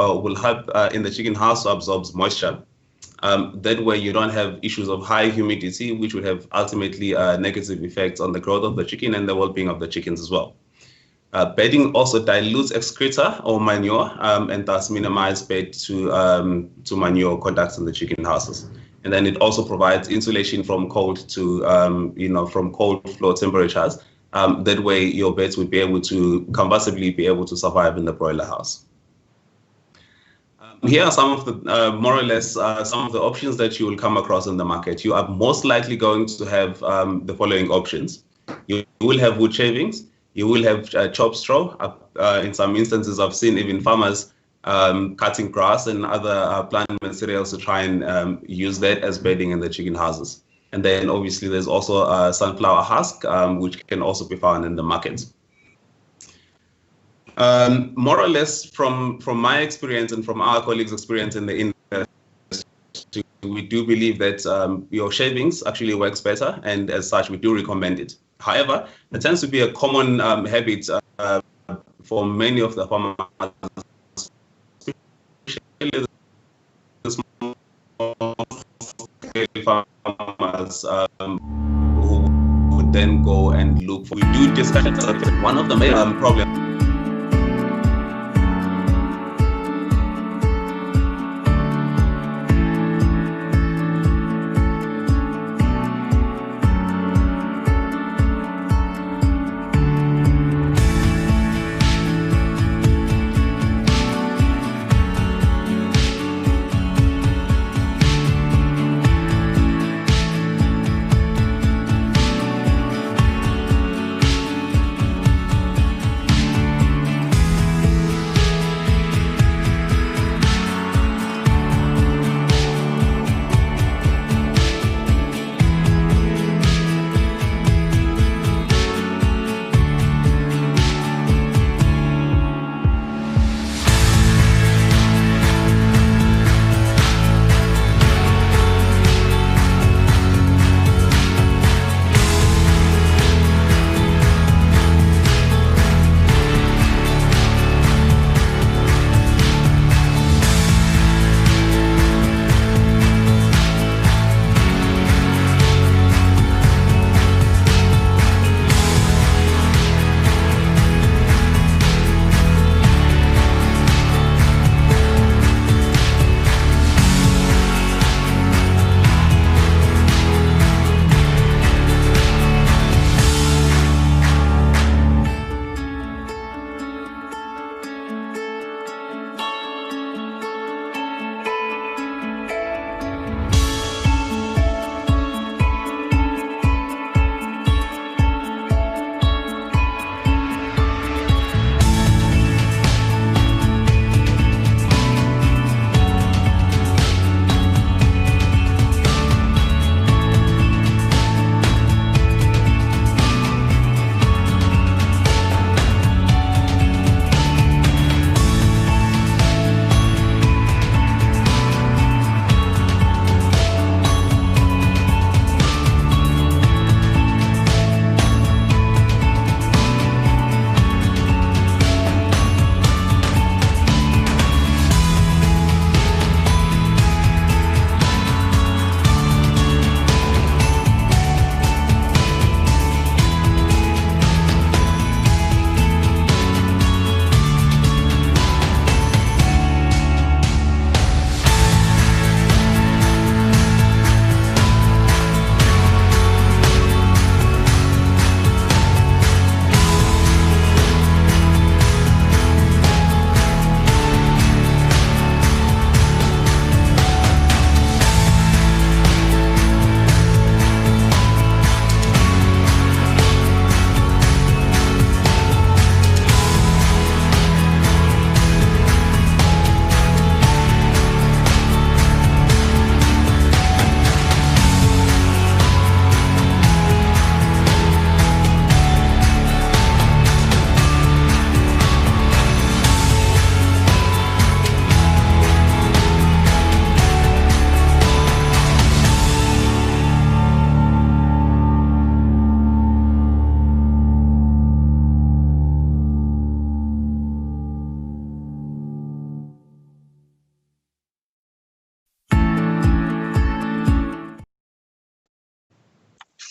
in the chicken house to absorb moisture. That way you don't have issues of high humidity, which would have ultimately negative effects on the growth of the chicken and the well-being of the chickens as well. Bedding also dilutes excreta or manure and thus minimize bed to manure contacts in the chicken houses. And then it also provides insulation from cold to from cold floor temperatures. That way your beds would be able to combustively be able to survive in the broiler house. Here are some of the more or less some of the options that you will come across in the market. You are most likely going to have the following options. You will have wood shavings. You will have chopped straw. In some instances, I've seen even farmers cutting grass and other plant materials to try and use that as bedding in the chicken houses. And then obviously there's also a sunflower husk, which can also be found in the market. More or less from my experience and from our colleagues' experience in the industry, we do believe that your shavings actually works better, and as such, we do recommend it. However, it tends to be a common habit for many of the farmers, especially the small farmers who would then go and look for. We do discuss one of the main problems.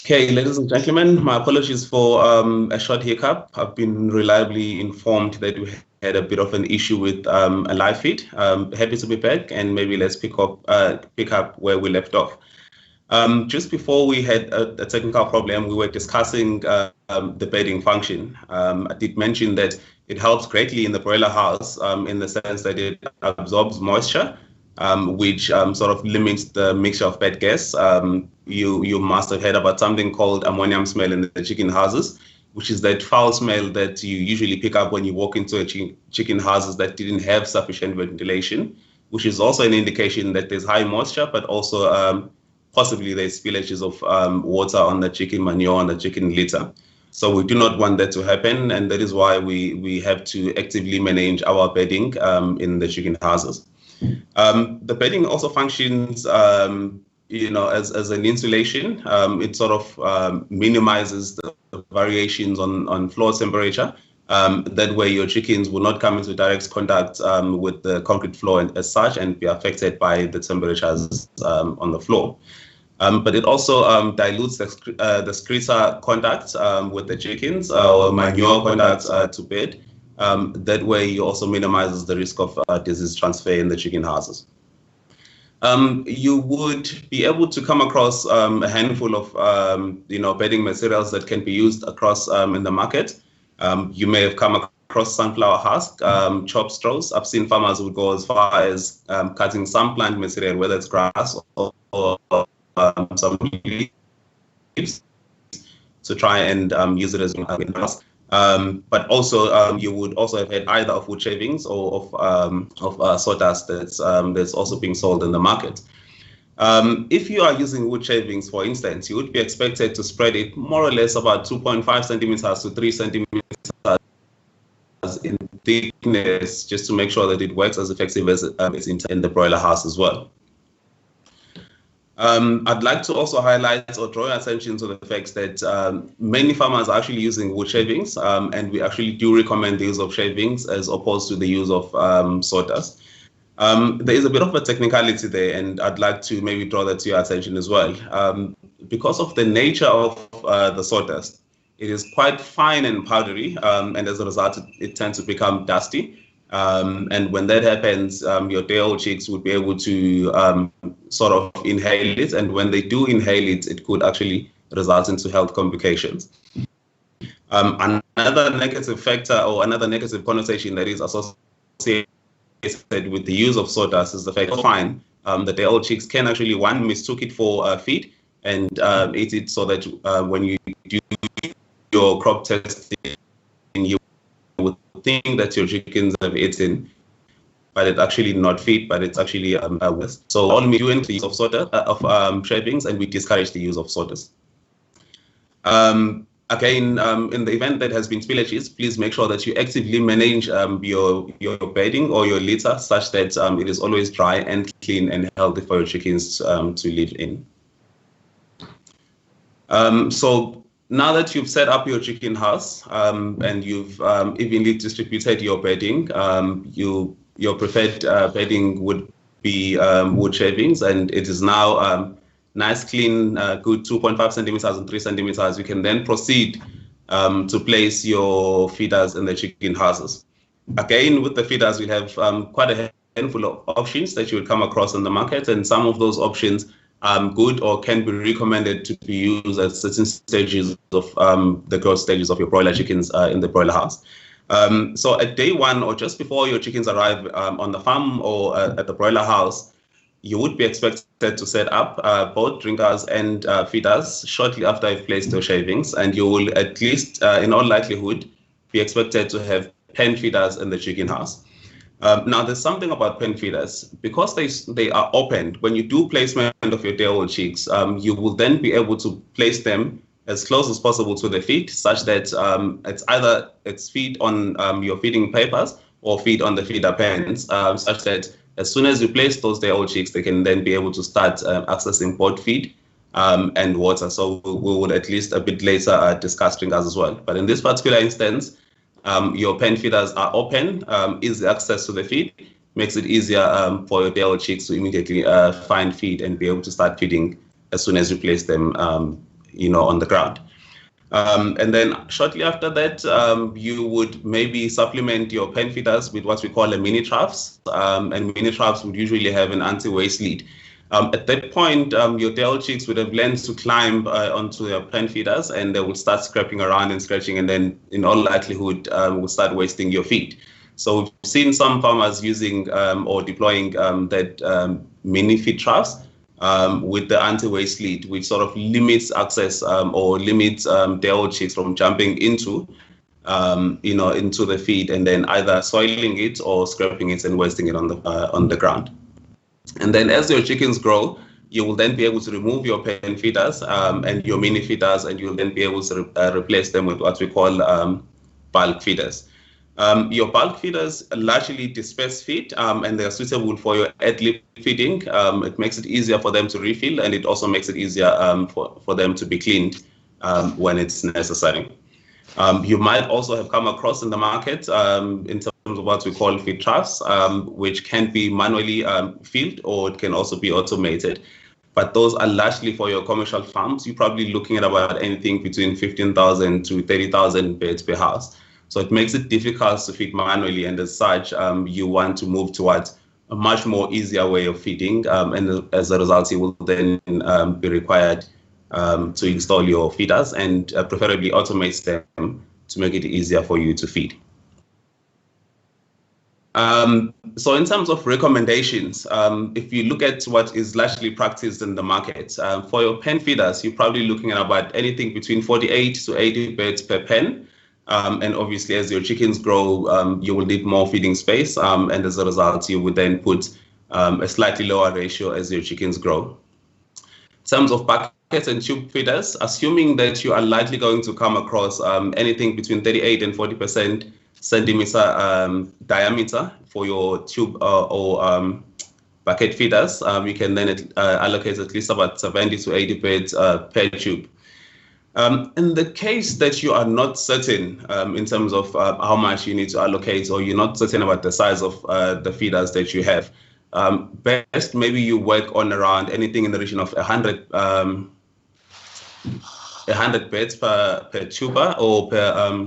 Okay, ladies and gentlemen, my apologies for a short hiccup. I've been reliably informed that we had a bit of an issue with a live feed. Happy to be back, and maybe let's pick up where we left off. Just before we had a technical problem, we were discussing the bedding function. I did mention that it helps greatly in the broiler house in the sense that it absorbs moisture, which sort of limits the mixture of bed gas. You must have heard about something called ammonium smell in the chicken houses, which is that foul smell that you usually pick up when you walk into a chicken houses that didn't have sufficient ventilation, which is also an indication that there's high moisture, but also possibly there's spillages of water on the chicken manure, on the chicken litter. So we do not want that to happen, and that is why we have to actively manage our bedding in the chicken houses. The bedding also functions as an insulation. It sort of minimizes the variations on floor temperature. That way your chickens will not come into direct contact with the concrete floor as such and be affected by the temperatures on the floor. But it also dilutes the excreta contact with the chickens or manure contact to bed. That way you also minimizes the risk of disease transfer in the chicken houses. You would be able to come across a handful of bedding materials that can be used across in the market. You may have come across sunflower husk, chop straws. I've seen farmers would go as far as cutting some plant material, whether it's grass or some leaves, to try and use it as grass. But also you would also have had either of wood shavings or of sawdust that's also being sold in the market. If you are using wood shavings, for instance, you would be expected to spread it more or less about 2.5 centimeters to 3 centimeters in thickness, just to make sure that it works as effective as it's in the broiler house as well. I'd like to also highlight or draw your attention to the fact that many farmers are actually using wood shavings, and we actually do recommend the use of shavings as opposed to the use of sawdust. There is a bit of a technicality there, and I'd like to maybe draw that to your attention as well. Because of the nature of the sawdust, it is quite fine and powdery, and as a result, it tends to become dusty. And when that happens, your day-old chicks would be able to sort of inhale it, and when they do inhale it, it could actually result into health complications. Another negative factor or another negative connotation that is associated with the use of sawdust is the fact that the day-old chicks can actually, one, mistook it for feed and eat it, so that when you do your crop testing, you would think that your chickens have eaten, but it's actually not feed, but it's actually waste. So all we do in the use of sawdust shavings, and we discourage the use of sawdust. Again, in the event that has been spillages, please make sure that you actively manage your bedding or your litter such that it is always dry and clean and healthy for your chickens to live in. So now that you've set up your chicken house and you've evenly distributed your bedding, your preferred bedding would be wood shavings, and it is now nice, clean, good 2.5 centimeters and 3 centimeters. You can then proceed to place your feeders in the chicken houses. Again, with the feeders, we have quite a handful of options that you would come across in the market, and some of those options good or can be recommended to be used at certain stages of the growth stages of your broiler chickens in the broiler house. So at day one, or just before your chickens arrive on the farm or at the broiler house, you would be expected to set up both drinkers and feeders shortly after you've placed your shavings, and you will at least, in all likelihood, be expected to have pen feeders in the chicken house. Now, there's something about pen feeders. Because they are opened, when you do placement of your day-old chicks, you will then be able to place them as close as possible to the feed, such that it's either feed on your feeding papers or feed on the feeder pens, such that as soon as you place those day-old chicks, they can then be able to start accessing both feed and water. So we will at least a bit later discuss drinkers as well. But in this particular instance, your pen feeders are open, easy access to the feed, makes it easier for your day-old chicks to immediately find feed and be able to start feeding as soon as you place them on the ground. And then shortly after that, you would maybe supplement your pen feeders with what we call a mini troughs, and mini troughs would usually have an anti-waste lead. At that point, your tail chicks would have learned to climb onto your pen feeders, and they would start scraping around and scratching, and then in all likelihood would start wasting your feed. So we've seen some farmers using or deploying that mini feed troughs with the anti-waste lead, which sort of limits access or limits their old chicks from jumping into the feed and then either soiling it or scraping it and wasting it on the ground. And then as your chickens grow, you will then be able to remove your pen feeders and your mini feeders, and you'll then be able to replace them with what we call bulk feeders. Your bulk feeders largely disperse feed, and they're suitable for your ad-lib feeding. It makes it easier for them to refill, and it also makes it easier for them to be cleaned when it's necessary. You might also have come across in the market in terms of what we call feed troughs, which can be manually filled, or it can also be automated. But those are largely for your commercial farms. You're probably looking at about anything between 15,000 to 30,000 birds per house. So it makes it difficult to feed manually, and as such, you want to move towards a much more easier way of feeding, and as a result, you will then be required to install your feeders and preferably automate them to make it easier for you to feed. So in terms of recommendations, if you look at what is largely practiced in the market, for your pen feeders, you're probably looking at about anything between 48 to 80 birds per pen. And obviously, as your chickens grow, you will need more feeding space. And as a result, you would then put a slightly lower ratio as your chickens grow. In terms of buckets and tube feeders, assuming that you are likely going to come across anything between 38 and 40% centimeter diameter for your tube or bucket feeders, you can then allocate at least about 70 to 80 birds per tube. In the case that you are not certain in terms of how much you need to allocate, or you're not certain about the size of the feeders that you have, best maybe you work on around anything in the region of 100 birds per tuber or per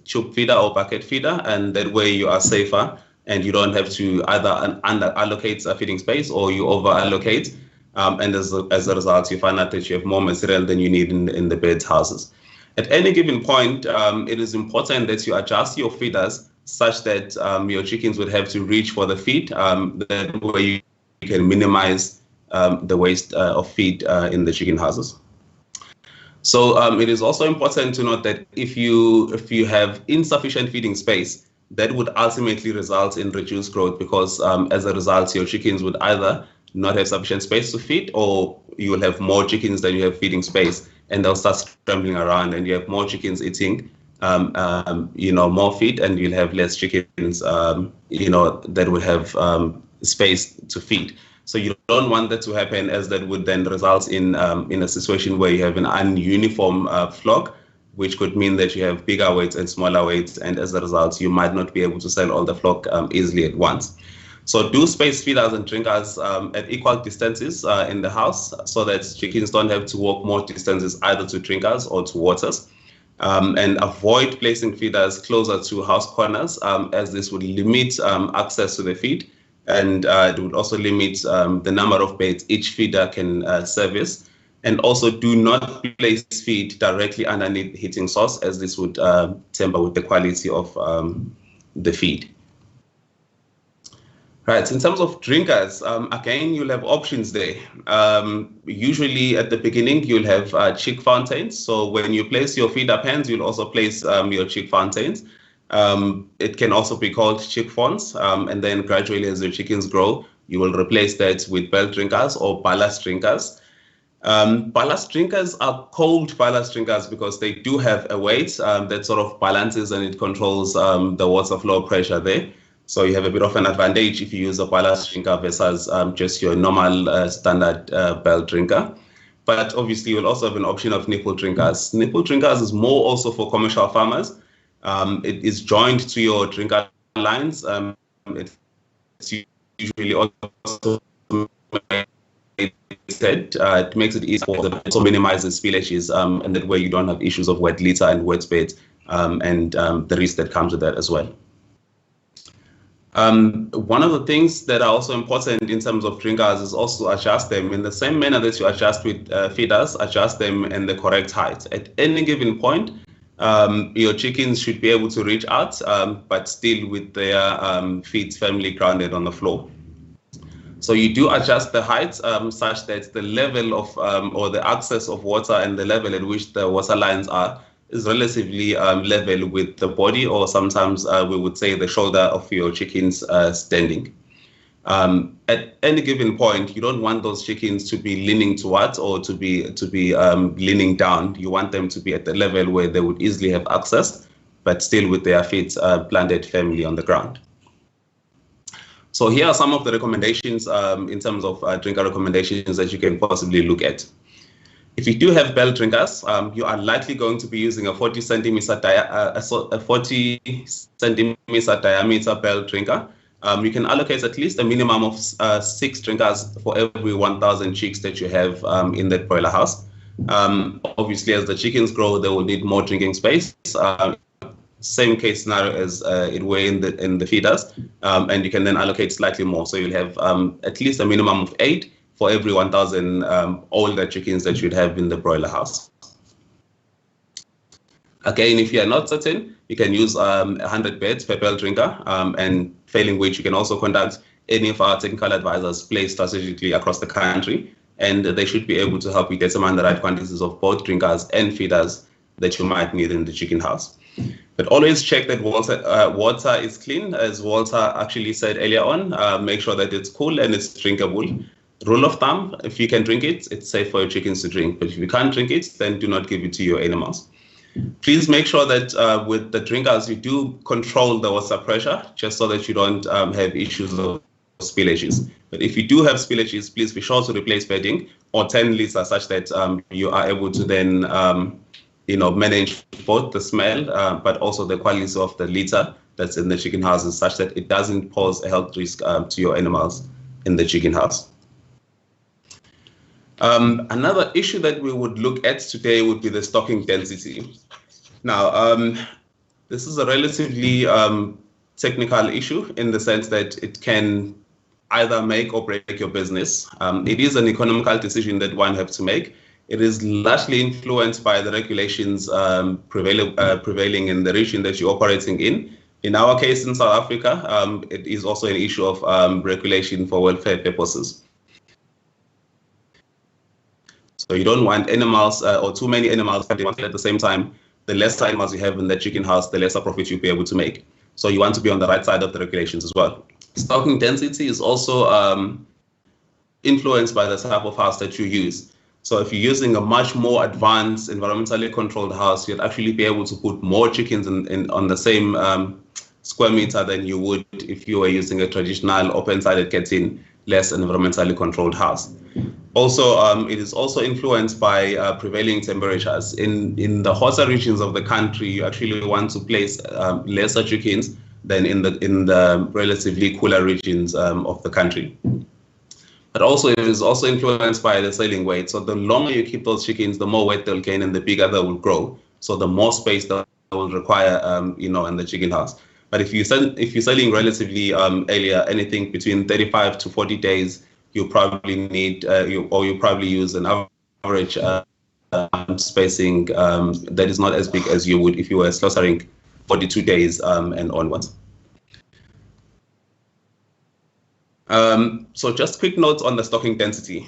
tube feeder or bucket feeder, and that way you are safer and you don't have to either under allocate a feeding space or you over allocate. And as a result, you find out that you have more material than you need in the birds' houses. At any given point, it is important that you adjust your feeders such that your chickens would have to reach for the feed. That way you can minimize the waste of feed in the chicken houses. So it is also important to note that if you have insufficient feeding space, that would ultimately result in reduced growth, because as a result, your chickens would either not have sufficient space to feed, or you will have more chickens than you have feeding space, and they'll start scrambling around, and you have more chickens eating, more feed, and you'll have less chickens, that will have space to feed. So you don't want that to happen, as that would then result in a situation where you have an ununiform flock, which could mean that you have bigger weights and smaller weights, and as a result, you might not be able to sell all the flock easily at once. So do space feeders and drinkers at equal distances in the house, so that chickens don't have to walk more distances either to drinkers or to waters. And avoid placing feeders closer to house corners, as this would limit access to the feed, and it would also limit the number of birds each feeder can service. And also do not place feed directly underneath the heating source, as this would tamper with the quality of the feed. Right, in terms of drinkers, again, you'll have options there. Usually at the beginning, you'll have chick fountains. So when you place your feeder pens, you'll also place your chick fountains. It can also be called chick fawns. And then gradually, as your chickens grow, you will replace that with bell drinkers or ballast drinkers. Ballast drinkers are called ballast drinkers because they do have a weight that sort of balances and it controls the water flow pressure there. So you have a bit of an advantage if you use a ballast drinker versus just your normal standard bell drinker. But obviously, you'll also have an option of nipple drinkers. Nipple drinkers is more also for commercial farmers. It is joined to your drinker lines. It's usually also it makes it easy for the so minimizes spillages, and that way you don't have issues of wet litter and wet beds, and the risk that comes with that as well. One of the things that are also important in terms of drinkers is also adjust them in the same manner that you adjust with feeders, adjust them in the correct height. At any given point, your chickens should be able to reach out, but still with their feet firmly grounded on the floor. So you do adjust the height such that the level of or the access of water and the level at which the water lines are is relatively level with the body, or sometimes we would say the shoulder of your chickens standing. At any given point, you don't want those chickens to be leaning towards or to be leaning down. You want them to be at the level where they would easily have access, but still with their feet planted firmly on the ground. So here are some of the recommendations in terms of drinker recommendations that you can possibly look at. If you do have bell drinkers, you are likely going to be using a 40 centimeter diameter bell drinker. You can allocate at least a minimum of 6 drinkers for every 1,000 chicks that you have in that broiler house. Obviously, as the chickens grow, they will need more drinking space. Same case scenario as it were in the feeders, and you can then allocate slightly more. So you'll have at least a minimum of 8 for every 1,000 older chickens that you'd have in the broiler house. Again, if you are not certain, you can use 100 beds per bell drinker, and failing which you can also contact any of our technical advisors placed strategically across the country, and they should be able to help you determine the right quantities of both drinkers and feeders that you might need in the chicken house. But always check that water is clean, as Walter actually said earlier on. Make sure that it's cool and it's drinkable. Rule of thumb, if you can drink it, it's safe for your chickens to drink. But if you can't drink it, then do not give it to your animals. Please make sure that with the drinkers, you do control the water pressure, just so that you don't have issues of spillages. But if you do have spillages, please be sure to replace bedding or 10 liters such that you are able to then manage both the smell, but also the quality of the litter that's in the chicken houses, such that it doesn't pose a health risk to your animals in the chicken house. Another issue that we would look at today would be the stocking density. Now, this is a relatively technical issue in the sense that it can either make or break your business. It is an economical decision that one has to make. It is largely influenced by the regulations prevailing in the region that you're operating in. In our case in South Africa, it is also an issue of regulation for welfare purposes. So you don't want animals or too many animals at the same time. The less animals you have in the chicken house, the lesser profit you'll be able to make. So you want to be on the right side of the regulations as well. Stocking density is also influenced by the type of house that you use. So if you're using a much more advanced, environmentally controlled house, you'd actually be able to put more chickens on the same square meter than you would if you were using a traditional open-sided catting, less environmentally controlled house. Also, it is also influenced by prevailing temperatures. In the hotter regions of the country, you actually want to place lesser chickens than in the relatively cooler regions of the country. But also, it is also influenced by the selling weight. So the longer you keep those chickens, the more weight they'll gain and the bigger they will grow. So the more space they will require, in the chicken house. But if you're selling relatively earlier, anything between 35 to 40 days, you probably need, you probably use an average spacing that is not as big as you would if you were slaughtering 42 days and onwards. So just quick notes on the stocking density.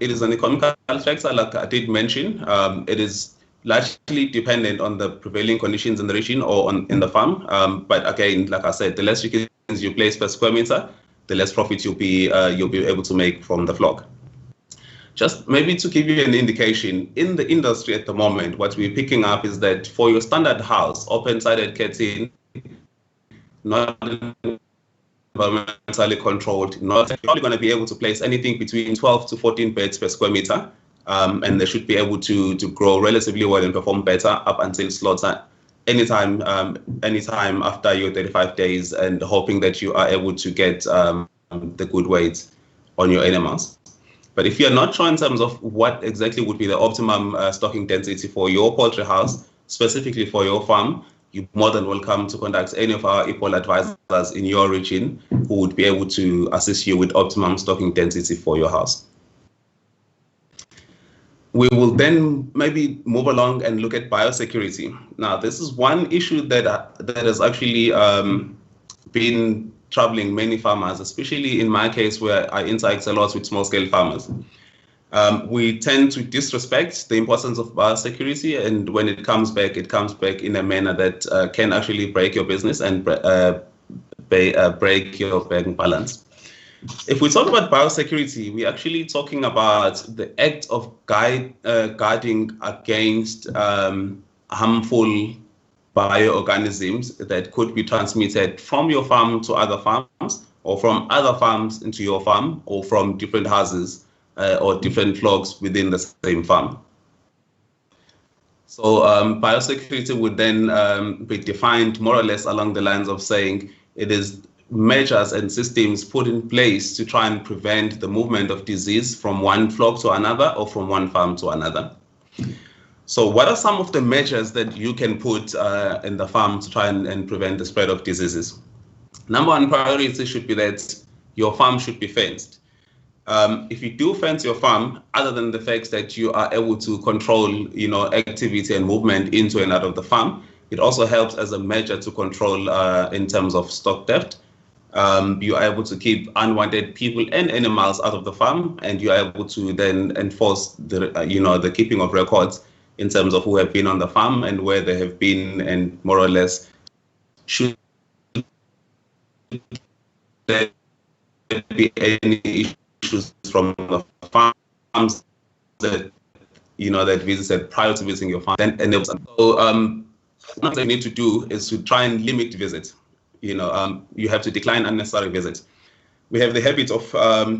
It is an economical factor, like I did mention. It is largely dependent on the prevailing conditions in the region or in the farm. But again, like I said, the less chickens you place per square meter, the less profit you'll be able to make from the flock. Just maybe to give you an indication, in the industry at the moment, what we're picking up is that for your standard house, open-sided catting, not environmentally controlled, not probably going to be able to place anything between 12 to 14 beds per square meter, and they should be able to grow relatively well and perform better up until slaughter anytime after your 35 days, and hoping that you are able to get the good weight on your animals. But if you're not sure in terms of what exactly would be the optimum stocking density for your poultry house, specifically for your farm, you're more than welcome to contact any of our Epol advisors in your region who would be able to assist you with optimum stocking density for your house. We will then maybe move along and look at biosecurity. Now, this is one issue that has actually been troubling many farmers, especially in my case where I interact a lot with small-scale farmers. We tend to disrespect the importance of biosecurity, and when it comes back in a manner that can actually break your business and break your bank balance. If we talk about biosecurity, we're actually talking about the act of guarding against harmful bioorganisms that could be transmitted from your farm to other farms, or from other farms into your farm, or from different houses or different flocks within the same farm. So biosecurity would then be defined more or less along the lines of saying it is measures and systems put in place to try and prevent the movement of disease from one flock to another or from one farm to another. So what are some of the measures that you can put in the farm to try and prevent the spread of diseases? Number one priority should be that your farm should be fenced. If you do fence your farm, other than the fact that you are able to control, activity and movement into and out of the farm, it also helps as a measure to control in terms of stock theft. You are able to keep unwanted people and animals out of the farm, and you are able to then enforce the keeping of records in terms of who have been on the farm and where they have been, and more or less should there be any issues from the farms that that visited prior to visiting your farm. Then enables them. So what they need to do is to try and limit visits. You have to decline unnecessary visits. We have the habit of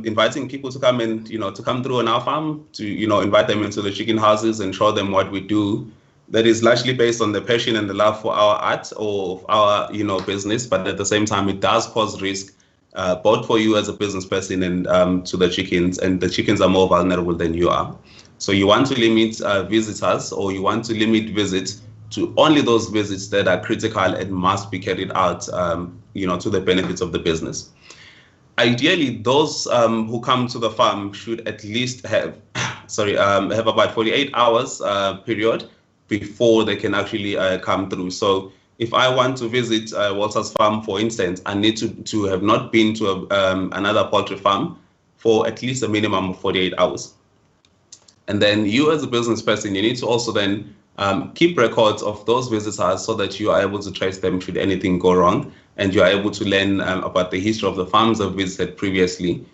inviting people to come and to come through on our farm, to invite them into the chicken houses and show them what we do. That is largely based on the passion and the love for our art or our business, but at the same time it does cause risk both for you as a business person and to the chickens, and the chickens are more vulnerable than you are. So you want to limit visitors, or you want to limit visits to only those visits that are critical and must be carried out to the benefits of the business. Ideally, those who come to the farm should at least have about 48 hours period before they can actually come through. So if I want to visit Walter's farm, for instance, I need to have not been to another poultry farm for at least a minimum of 48 hours. And then you as a business person, you need to also then keep records of those visitors so that you are able to trace them should anything go wrong, and you are able to learn about the history of the farms I've visited previously,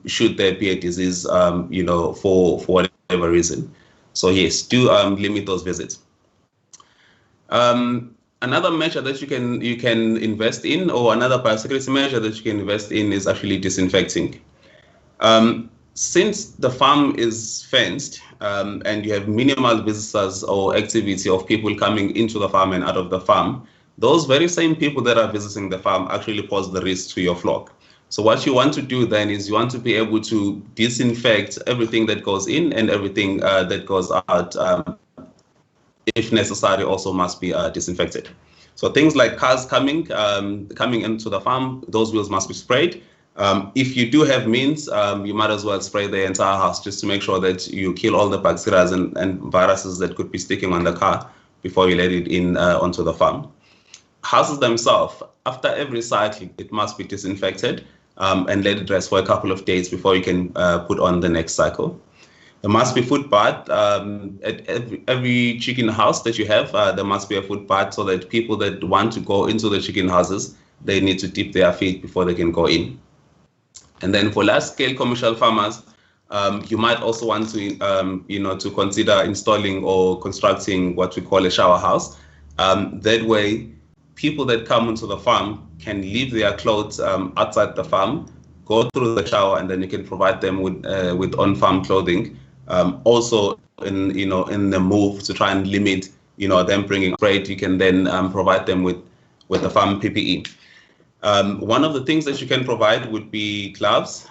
should there be a disease, for whatever reason. So yes, do limit those visits. Another measure that you can invest in, or another biosecurity measure that you can invest in, is actually disinfecting. Since the farm is fenced and you have minimal visitors or activity of people coming into the farm and out of the farm, those very same people that are visiting the farm actually pose the risk to your flock. So what you want to do then is you want to be able to disinfect everything that goes in and everything that goes out. If necessary, also must be disinfected. So things like cars coming into the farm, those wheels must be sprayed. If you do have means, you might as well spray the entire house just to make sure that you kill all the bacteria and viruses that could be sticking on the car before you let it in onto the farm. Houses themselves, after every cycle, it must be disinfected and let it rest for a couple of days before you can put on the next cycle. There must be foot bath at every chicken house that you have. There must be a foot bath so that people that want to go into the chicken houses, they need to dip their feet before they can go in. And then for large-scale commercial farmers, you might also want to, to consider installing or constructing what we call a shower house. That way, people that come into the farm can leave their clothes outside the farm, go through the shower, and then you can provide them with on-farm clothing. Also, in the move to try and limit, them bringing trade, you can then provide them with the farm PPE. One of the things that you can provide would be gloves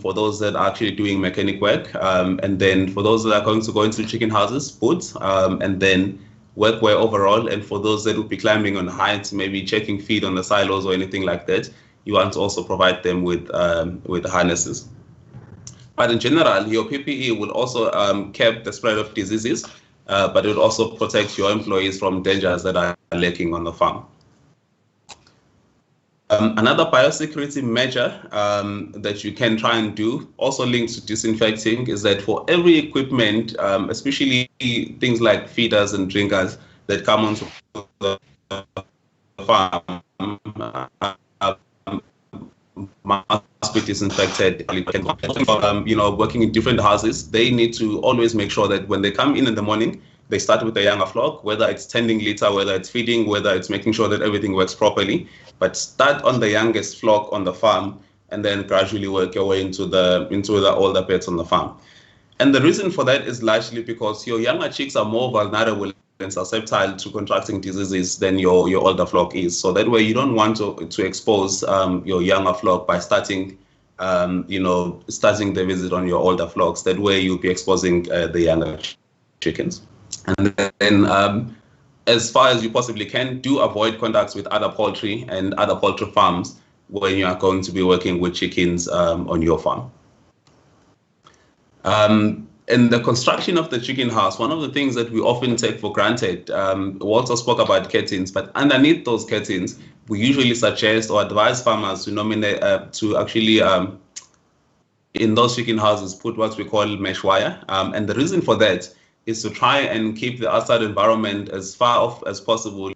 for those that are actually doing mechanic work. And then for those that are going to go into chicken houses, boots, and then workwear overall. And for those that would be climbing on heights, maybe checking feed on the silos or anything like that, you want to also provide them with harnesses. But in general, your PPE will also cap the spread of diseases, but it will also protect your employees from dangers that are lurking on the farm. Another biosecurity measure that you can try and do, also linked to disinfecting, is that for every equipment, especially things like feeders and drinkers that come onto the farm, must be disinfected. Working in different houses, they need to always make sure that when they come in the morning, they start with the younger flock, whether it's tending litter, whether it's feeding, whether it's making sure that everything works properly. But start on the youngest flock on the farm, and then gradually work your way into the older pets on the farm. And the reason for that is largely because your younger chicks are more vulnerable and susceptible to contracting diseases than your older flock is. So that way, you don't want to expose your younger flock by starting the visit on your older flocks. That way, you'll be exposing the younger chickens. And then, as far as you possibly can, do avoid contacts with other poultry and other poultry farms when you are going to be working with chickens on your farm. In the construction of the chicken house, one of the things that we often take for granted, Walter spoke about curtains, but underneath those curtains, we usually suggest or advise farmers to nominate, to actually, in those chicken houses, put what we call mesh wire. And the reason for that is to try and keep the outside environment as far off as possible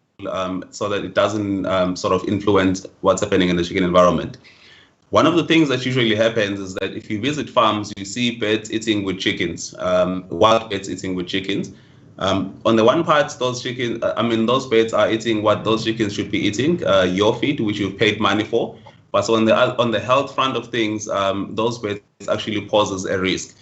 so that it doesn't sort of influence what's happening in the chicken environment. One of the things that usually happens is that if you visit farms, you see birds eating with chickens, wild birds eating with chickens. On the one part, those birds are eating what those chickens should be eating, your feed, which you've paid money for. But on the health front of things, those birds actually poses a risk.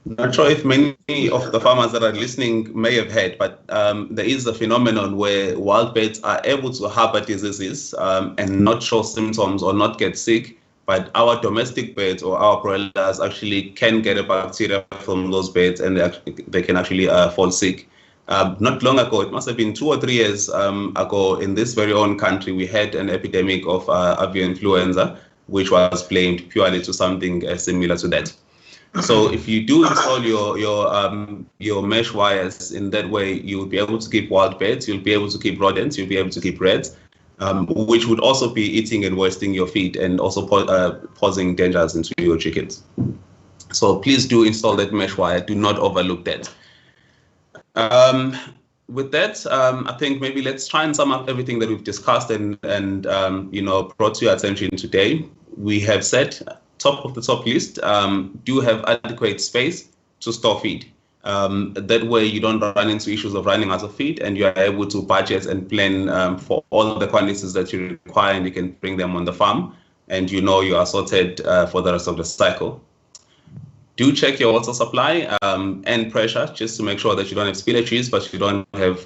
Not sure if many of the farmers that are listening may have heard, but there is a phenomenon where wild birds are able to harbor diseases and not show symptoms or not get sick, but our domestic birds or our broilers actually can get a bacteria from those birds and they can actually fall sick. Not long ago, it must have been 2 or 3 years ago, in this very own country, we had an epidemic of avian influenza, which was blamed purely to something similar to that. So if you do install your mesh wires in that way, you'll be able to keep wild birds, you'll be able to keep rodents, you'll be able to keep rats, which would also be eating and wasting your feed and also posing dangers into your chickens. So please do install that mesh wire. Do not overlook that. With that, I think maybe let's try and sum up everything that we've discussed and brought to your attention today. We have said, top of the top list, do have adequate space to store feed. That way you don't run into issues of running out of feed, and you are able to budget and plan for all the quantities that you require, and you can bring them on the farm, and you are sorted for the rest of the cycle. Do check your water supply and pressure, just to make sure that you don't have spillages, but you don't have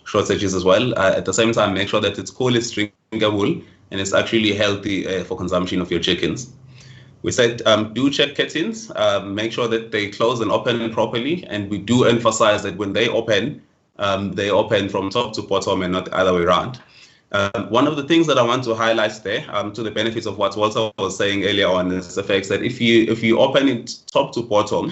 shortages as well. At the same time, make sure that it's cool, it's drinkable, and it's actually healthy for consumption of your chickens. We said do check curtains, make sure that they close and open properly, and we do emphasize that when they open from top to bottom and not the other way around. One of the things that I want to highlight there, to the benefits of what Walter was saying earlier on, is the fact that if you open it top to bottom,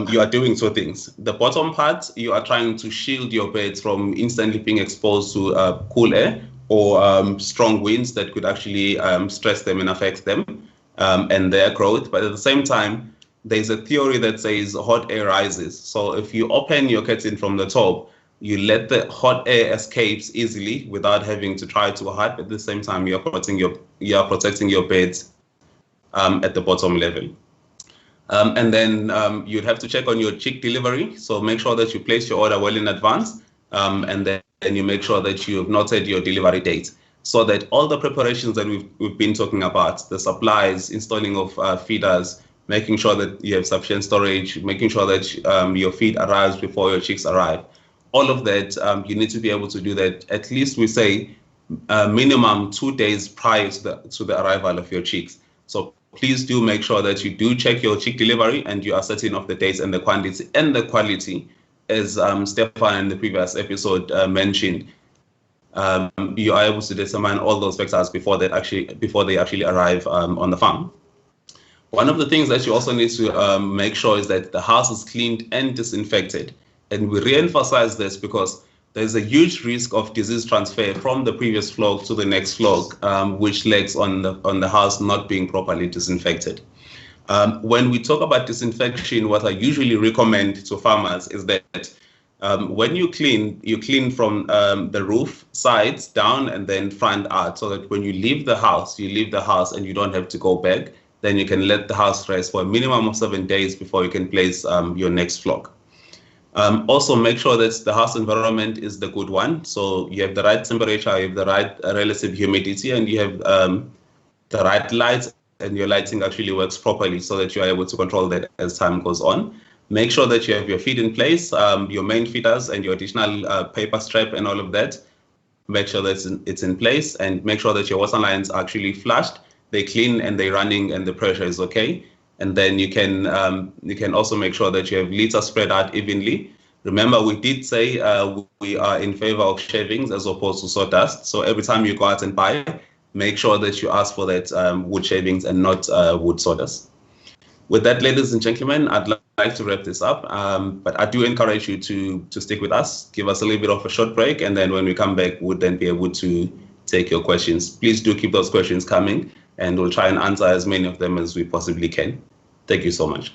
you are doing 2 things. The bottom part, you are trying to shield your birds from instantly being exposed to cool air or strong winds that could actually stress them and affect them and their growth. But at the same time, there's a theory that says hot air rises. So if you open your curtain from the top, you let the hot air escapes easily without having to try too hard. At the same time, you are protecting your birds at the bottom level. And then you'd have to check on your chick delivery. So make sure that you place your order well in advance, and then you make sure that you have noted your delivery date, so that all the preparations that we've been talking about, the supplies, installing of feeders, making sure that you have sufficient storage, making sure that your feed arrives before your chicks arrive. All of that, you need to be able to do that, at least we say minimum 2 days prior to the arrival of your chicks. So please do make sure that you do check your chick delivery and you are certain of the dates and the quality, as Stefan in the previous episode mentioned. You are able to determine all those factors before they actually arrive on the farm. One of the things that you also need to make sure is that the house is cleaned and disinfected. And we re-emphasize this because there's a huge risk of disease transfer from the previous flock to the next flock, which lags on the house not being properly disinfected. When we talk about disinfection, what I usually recommend to farmers is that when you clean from the roof, sides down, and then front out, so that when you leave the house and you don't have to go back. Then you can let the house rest for a minimum of 7 days before you can place your next flock. Also, make sure that the house environment is the good one. So you have the right temperature, you have the right relative humidity, and you have the right light, and your lighting actually works properly so that you are able to control that as time goes on. Make sure that you have your feed in place, your main feeders and your additional paper strap and all of that. Make sure that it's in place, and make sure that your water lines are actually flushed, they're clean and they're running and the pressure is okay. And then you can also make sure that you have litter spread out evenly. Remember, we did say we are in favor of shavings as opposed to sawdust. So every time you go out and buy, make sure that you ask for that wood shavings and not wood sawdust. With that, ladies and gentlemen, I'd like to wrap this up. But I do encourage you to stick with us, give us a little bit of a short break, and then when we come back, we'll then be able to take your questions. Please do keep those questions coming, and we'll try and answer as many of them as we possibly can. Thank you so much.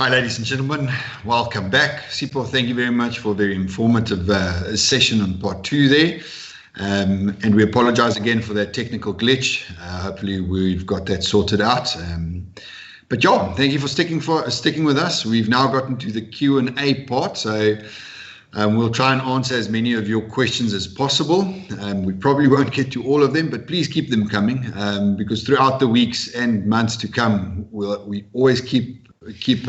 Hi, ladies and gentlemen. Welcome back. Sipho, thank you very much for a very informative session on part 2 there. And we apologize again for that technical glitch. Hopefully we've got that sorted out. But yeah, thank you for sticking with us. We've now gotten to the Q&A part. So we'll try and answer as many of your questions as possible. We probably won't get to all of them, but please keep them coming because throughout the weeks and months to come, we always keep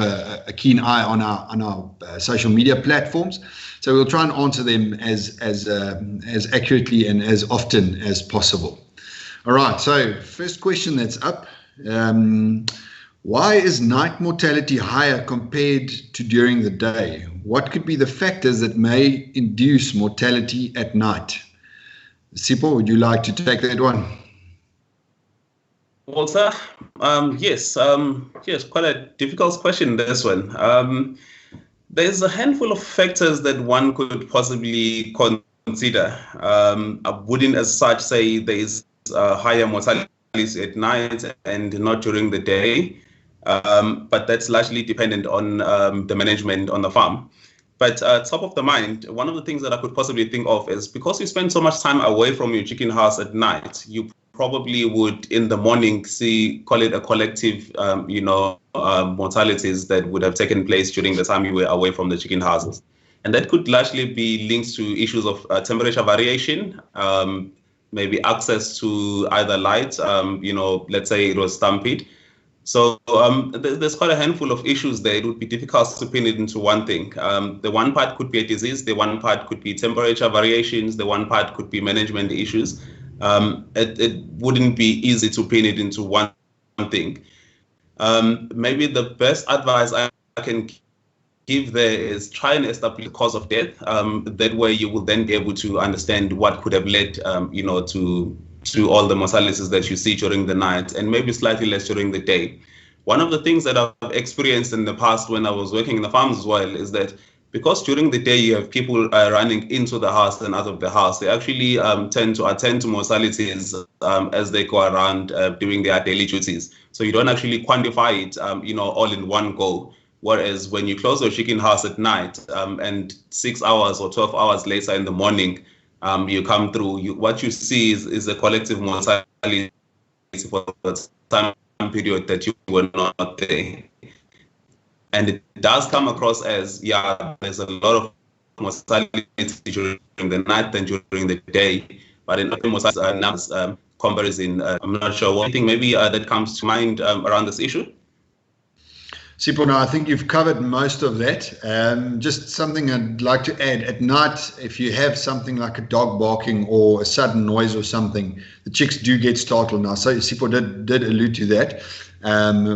a keen eye on our social media platforms. So we'll try and answer them as accurately and as often as possible. All right, so first question that's up. Why is night mortality higher compared to during the day? What could be the factors that may induce mortality at night? Sipho, would you like to take that one? Walter, yes, quite a difficult question, this one. There's a handful of factors that one could possibly consider. I wouldn't as such say there is higher mortality at night and not during the day, but that's largely dependent on the management on the farm. But top of the mind, one of the things that I could possibly think of is because you spend so much time away from your chicken house at night, you probably would in the morning call it a collective, mortalities that would have taken place during the time you were away from the chicken houses. And that could largely be linked to issues of temperature variation, maybe access to either light, let's say it was stampede. So there's quite a handful of issues there. It would be difficult to pin it into one thing. The one part could be a disease, the one part could be temperature variations, the one part could be management issues. It wouldn't be easy to pin it into one thing. Maybe the best advice I can give there is try and establish the cause of death. That way you will then be able to understand what could have led, to all the mortalities that you see during the night, and maybe slightly less during the day. One of the things that I've experienced in the past when I was working in the farms as well is that because during the day you have people running into the house and out of the house, they actually tend to attend to mortalities as they go around doing their daily duties. So you don't actually quantify it, all in one go. Whereas when you close your chicken house at night and 6 hours or 12 hours later in the morning, you come through, what you see is a collective mortality for the time period that you were not there. And it does come across as, there's a lot of mortality during the night than during the day. But in other mortality numbers comparison, I'm not sure. One thing maybe that comes to mind around this issue? Sipho, no, I think you've covered most of that. Just something I'd like to add. At night, if you have something like a dog barking or a sudden noise or something, the chicks do get startled now. So Sipho did allude to that.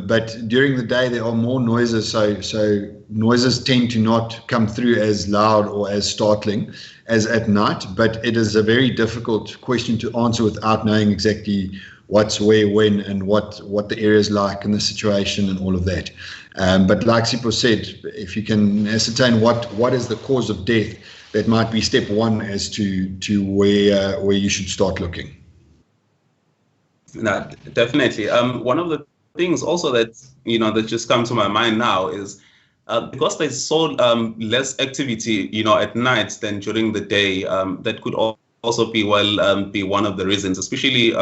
But during the day, there are more noises. So noises tend to not come through as loud or as startling as at night. But it is a very difficult question to answer without knowing exactly what's where, when, and what the area is like and the situation and all of that. But like Sipho said, if you can ascertain what is the cause of death, that might be step one as to where you should start looking. No, definitely. One of the things also that that just come to my mind now is because there's so less activity at night than during the day. That could also be be one of the reasons, especially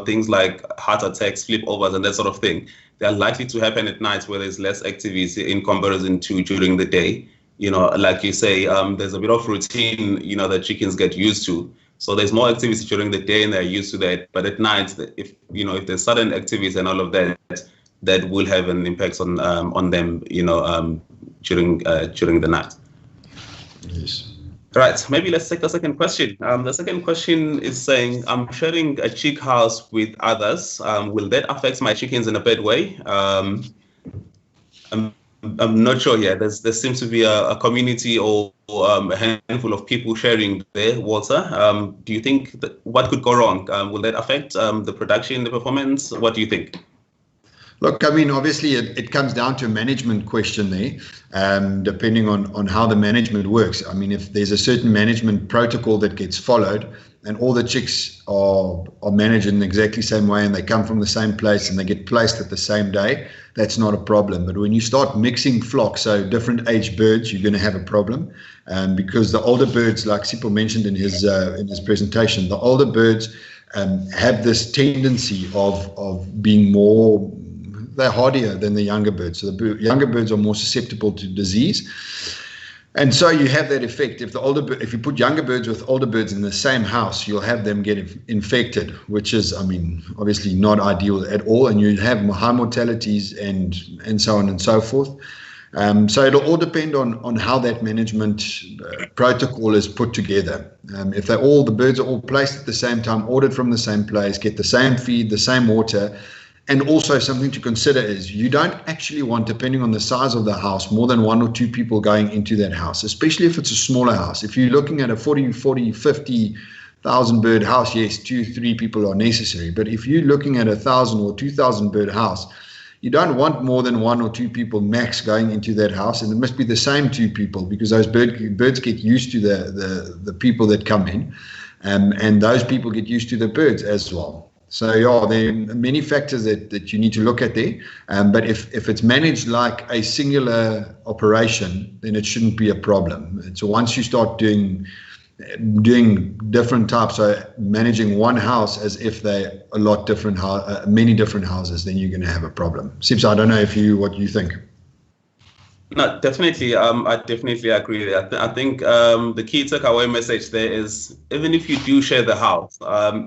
things like heart attacks, flip overs, and that sort of thing. They are likely to happen at night where there's less activity in comparison to during the day. Like you say, there's a bit of routine, that chickens get used to. So there's more activity during the day and they're used to that. But at night, if there's sudden activity and all of that, that will have an impact on them, during the night. Yes. Right, maybe let's take the second question. The second question is saying, I'm sharing a chick house with others. Will that affect my chickens in a bad way? I'm not sure yet. There seems to be a community or a handful of people sharing there, Walter. Do you think what could go wrong? Will that affect the production, the performance? What do you think? Look, I mean, obviously it comes down to a management question there, depending on how the management works. I mean, if there's a certain management protocol that gets followed and all the chicks are managed in the exactly same way and they come from the same place and they get placed at the same day, that's not a problem. But when you start mixing flocks, so different age birds, you're going to have a problem, because the older birds, like Sipho mentioned in his presentation, the older birds have this tendency of being more, they're hardier than the younger birds. So the younger birds are more susceptible to disease. And so you have that effect. If you put younger birds with older birds in the same house, you'll have them get infected, which is, I mean, obviously not ideal at all. And you have high mortalities and so on and so forth. So it'll all depend on how that management protocol is put together. If the birds are all placed at the same time, ordered from the same place, get the same feed, the same water. And also something to consider is you don't actually want, depending on the size of the house, more than 1 or 2 people going into that house, especially if it's a smaller house. If you're looking at a 40, 50,000 bird house, yes, 2-3 people are necessary. But if you're looking at 1,000 or 2,000 bird house, you don't want more than 1 or 2 people max going into that house. And it must be the same 2 people, because those birds get used to the people that come in, and those people get used to the birds as well. So yeah, there are many factors that you need to look at there. But if it's managed like a singular operation, then it shouldn't be a problem. And so once you start doing different types, so managing one house as if they're a lot different, many different houses, then you're going to have a problem. Sips, I don't know what you think. No, definitely. I definitely agree. I think the key takeaway message there is, even if you do share the house,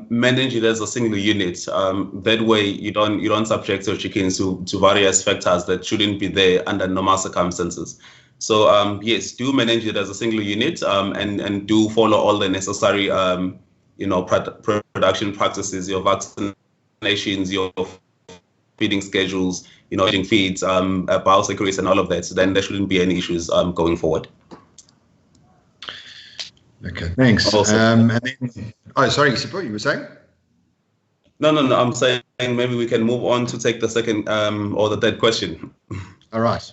manage it as a single unit. That way, you don't subject your chickens to various factors that shouldn't be there under normal circumstances. So yes, do manage it as a single unit, and do follow all the necessary production practices, your vaccinations, your feeding schedules, eating feeds, biosecurity and all of that. So then there shouldn't be any issues going forward. Okay, thanks. Awesome. And then, oh, sorry, Sipho, you were saying? No. I'm saying maybe we can move on to take the second or the third question. All right.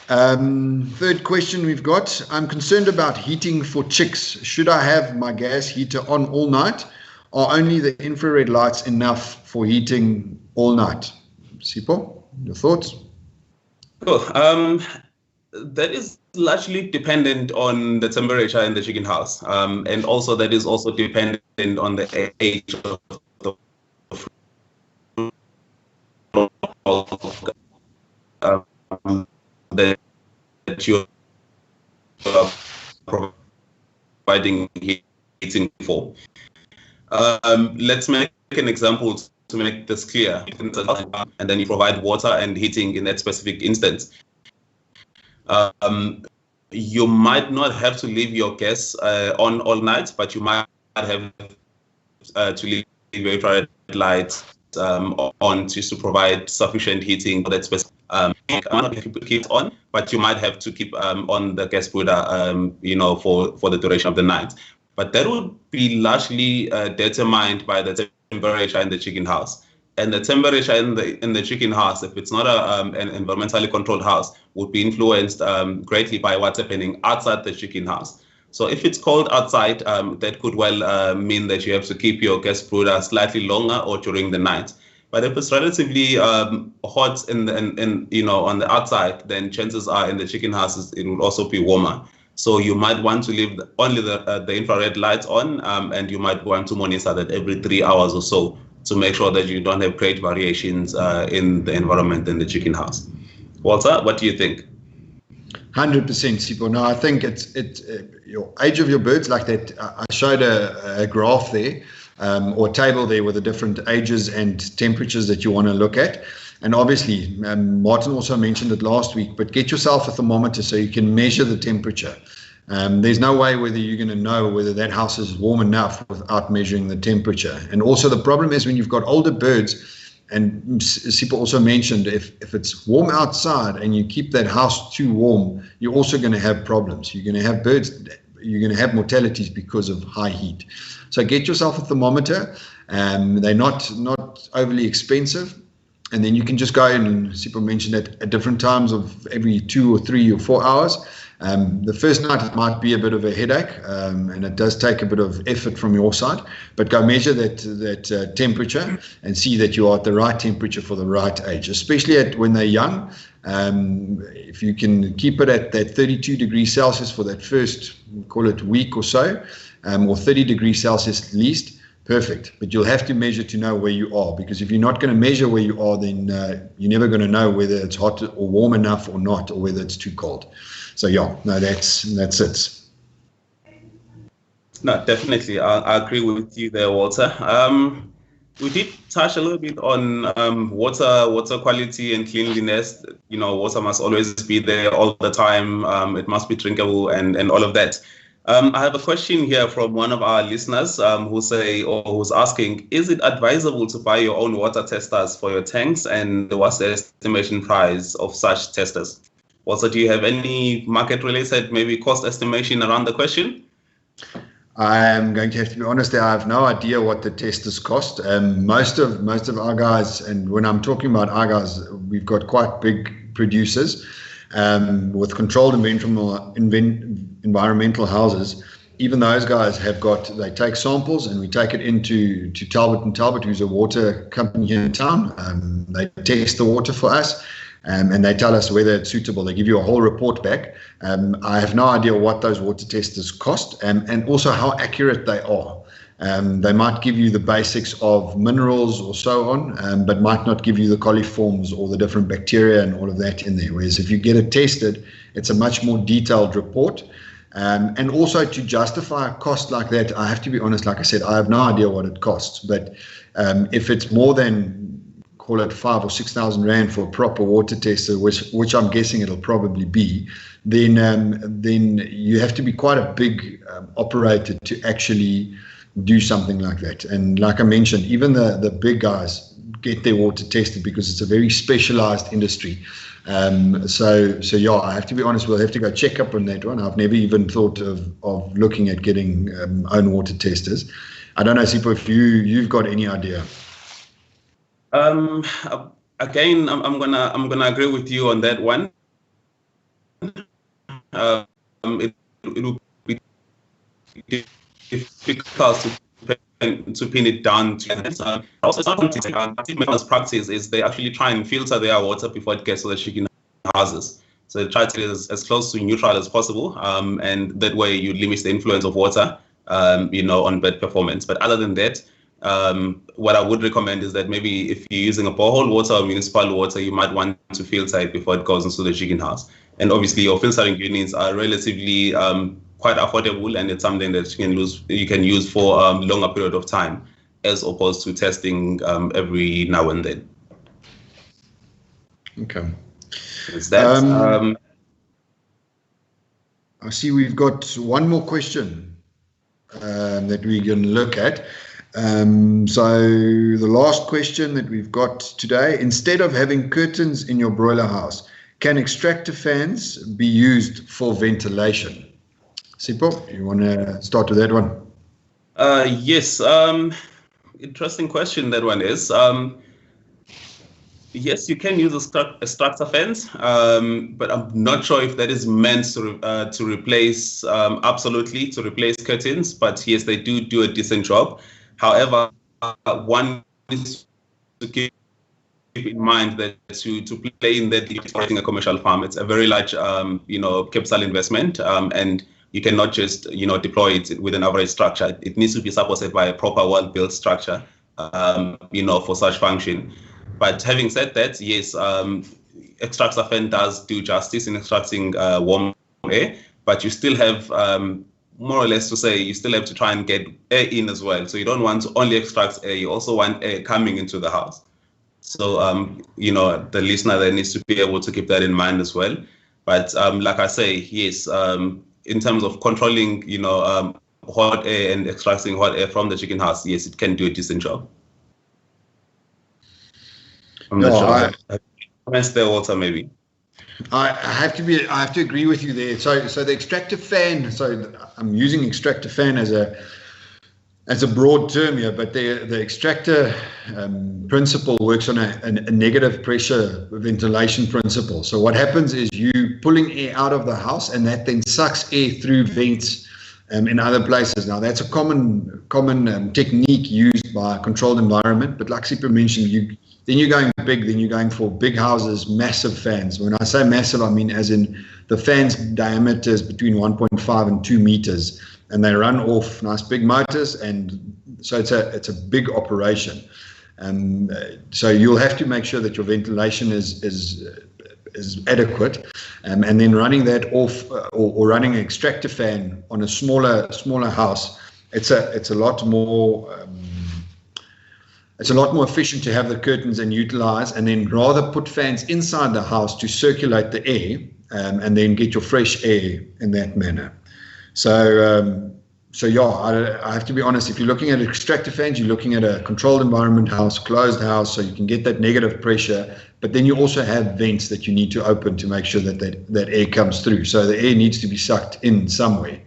Third question we've got. I'm concerned about heating for chicks. Should I have my gas heater on all night, or only the infrared lights enough for heating all night? Sipho, your thoughts? Cool. That is largely dependent on the temperature in the chicken house, and also that is also dependent on the age of the that you're providing heating for. Let's make an example to make this clear, and then you provide water and heating in that specific instance. You might not have to leave your gas on all night, but you might have to leave your infrared lights on just to provide sufficient heating for that specific. You might not have to keep it on, but you might have to keep on the gas brooder, for the duration of the night. But that would be largely determined by the temperature in the chicken house. And the temperature in the chicken house, if it's not an environmentally controlled house, would be influenced greatly by what's happening outside the chicken house. So if it's cold outside, that could well mean that you have to keep your gas brooder slightly longer or during the night. But if it's relatively hot on the outside, then chances are in the chicken houses it will also be warmer. So you might want to leave only the infrared lights on, and you might want to monitor that every 3 hours or so to make sure that you don't have great variations in the environment in the chicken house. Walter, what do you think? 100%, Sipho. No, I think it's your age of your birds, like that. I showed a graph there, or a table there with the different ages and temperatures that you want to look at. And obviously, Martin also mentioned it last week, but get yourself a thermometer so you can measure the temperature. There's no way whether you're going to know whether that house is warm enough without measuring the temperature. And also the problem is when you've got older birds, and Sipho also mentioned, if it's warm outside and you keep that house too warm, you're also going to have problems. You're going to have birds, you're going to have mortalities because of high heat. So get yourself a thermometer. They're not overly expensive. And then you can just go in, and Sipho mentioned that at different times of every 2 or 3 or 4 hours. The first night it might be a bit of a headache, and it does take a bit of effort from your side, but go measure that temperature and see that you are at the right temperature for the right age, especially when they're young. If you can keep it at that 32 degrees Celsius for that first, call it week or so, or 30 degrees Celsius at least, perfect. But you'll have to measure to know where you are, because if you're not going to measure where you are, then you're never going to know whether it's hot or warm enough or not, or whether it's too cold. So yeah, no, that's it. No, definitely, I agree with you there, Walter. We did touch a little bit on water quality and cleanliness. Water must always be there all the time. It must be drinkable and all of that. I have a question here from one of our listeners who's asking, is it advisable to buy your own water testers for your tanks, and what's the estimation price of such testers? Also, do you have any market-related, maybe cost estimation around the question? I'm going to have to be honest there. I have no idea what the testers cost. Most of our guys, and when I'm talking about our guys, we've got quite big producers with controlled environmental houses. Even those guys they take samples, and we take it into Talbot & Talbot, who's a water company here in town. They test the water for us. And they tell us whether it's suitable. They give you a whole report back. I have no idea what those water testers cost, and also how accurate they are. They might give you the basics of minerals or so on, but might not give you the coliforms or the different bacteria and all of that in there. Whereas if you get it tested, it's a much more detailed report. And also to justify a cost like that, I have to be honest, like I said, I have no idea what it costs. But if it's more than, call it 5,000 or 6,000 Rand for a proper water tester, which I'm guessing it'll probably be, then you have to be quite a big operator to actually do something like that. And like I mentioned, even the big guys get their water tested because it's a very specialized industry. So yeah, I have to be honest, we'll have to go check up on that one. I've never even thought of looking at getting own water testers. I don't know, Sipho, if you've got any idea. Again, I'm gonna agree with you on that one. It will be difficult to pin it down to also some practice is they actually try and filter their water before it gets to the chicken houses. So they try to get as close to neutral as possible, and that way you limit the influence of water, on bird performance. But other than that, what I would recommend is that maybe if you're using a borehole water or municipal water, you might want to filter it before it goes into the chicken house. And obviously your filtering units are relatively quite affordable, and it's something that you can use for a longer period of time, as opposed to testing every now and then. Okay. Is that, I see we've got one more question that we can look at. So the last question that we've got today: instead of having curtains in your broiler house, can extractor fans be used for ventilation? Sipho, you want to start with that one? Yes. Interesting question, that one is. Yes, you can use extractor fans, but I'm not sure if that is meant to replace, absolutely, to replace curtains. But yes, they do a decent job. However, one is to keep in mind that to play in that, operating a commercial farm, it's a very large, capital investment, and you cannot just, deploy it with an average structure. It needs to be supported by a proper well-built structure, for such function. But having said that, yes, extractor fan does do justice in extracting warm air, but you still have, more or less to say, you still have to try and get air in as well. So you don't want to only extract air, you also want air coming into the house. So, the listener there needs to be able to keep that in mind as well. But like I say, yes, in terms of controlling, hot air and extracting hot air from the chicken house, yes, it can do a decent job. I'm not sure. Comments there, Walter, maybe. I have to agree with you there. So the extractor fan. So I'm using extractor fan as a broad term here, but the extractor principle works on a negative pressure ventilation principle. So what happens is you pulling air out of the house, and that then sucks air through vents in other places. Now that's a common technique used by a controlled environment. But like Sipho mentioned, then you're going big. Then you're going for big houses, massive fans. When I say massive, I mean as in the fan's diameter is between 1.5 and 2 meters. And they run off nice big motors, and so it's a big operation. So you'll have to make sure that your ventilation is adequate, and then running that off or running an extractor fan on a smaller house, it's a lot more efficient to have the curtains and utilize, and then rather put fans inside the house to circulate the air, and then get your fresh air in that manner. So yeah, I have to be honest, if you're looking at extractor fans, you're looking at a controlled environment house, closed house, so you can get that negative pressure, but then you also have vents that you need to open to make sure that air comes through. So the air needs to be sucked in some way.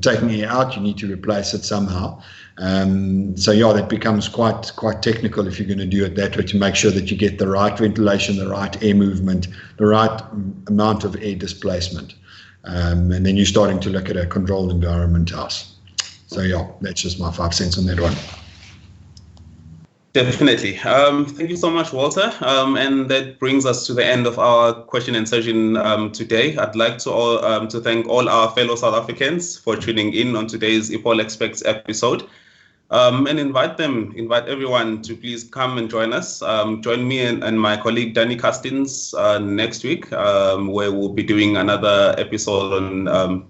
Taking air out, you need to replace it somehow. So yeah, that becomes quite technical if you're going to do it that way, to make sure that you get the right ventilation, the right air movement, the right amount of air displacement. And then you're starting to look at a controlled environment house. So yeah, that's just my 5 cents on that one. Definitely. Thank you so much, Walter. And that brings us to the end of our question and session today. I'd like to thank all our fellow South Africans for tuning in on today's Epol Experts episode. And invite everyone to please come and join us. Join me and my colleague Danny Castins next week, where we'll be doing another episode on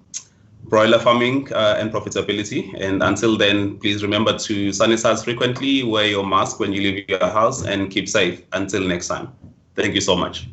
broiler farming and profitability. And until then, please remember to sanitize frequently, wear your mask when you leave your house, and keep safe. Until next time. Thank you so much.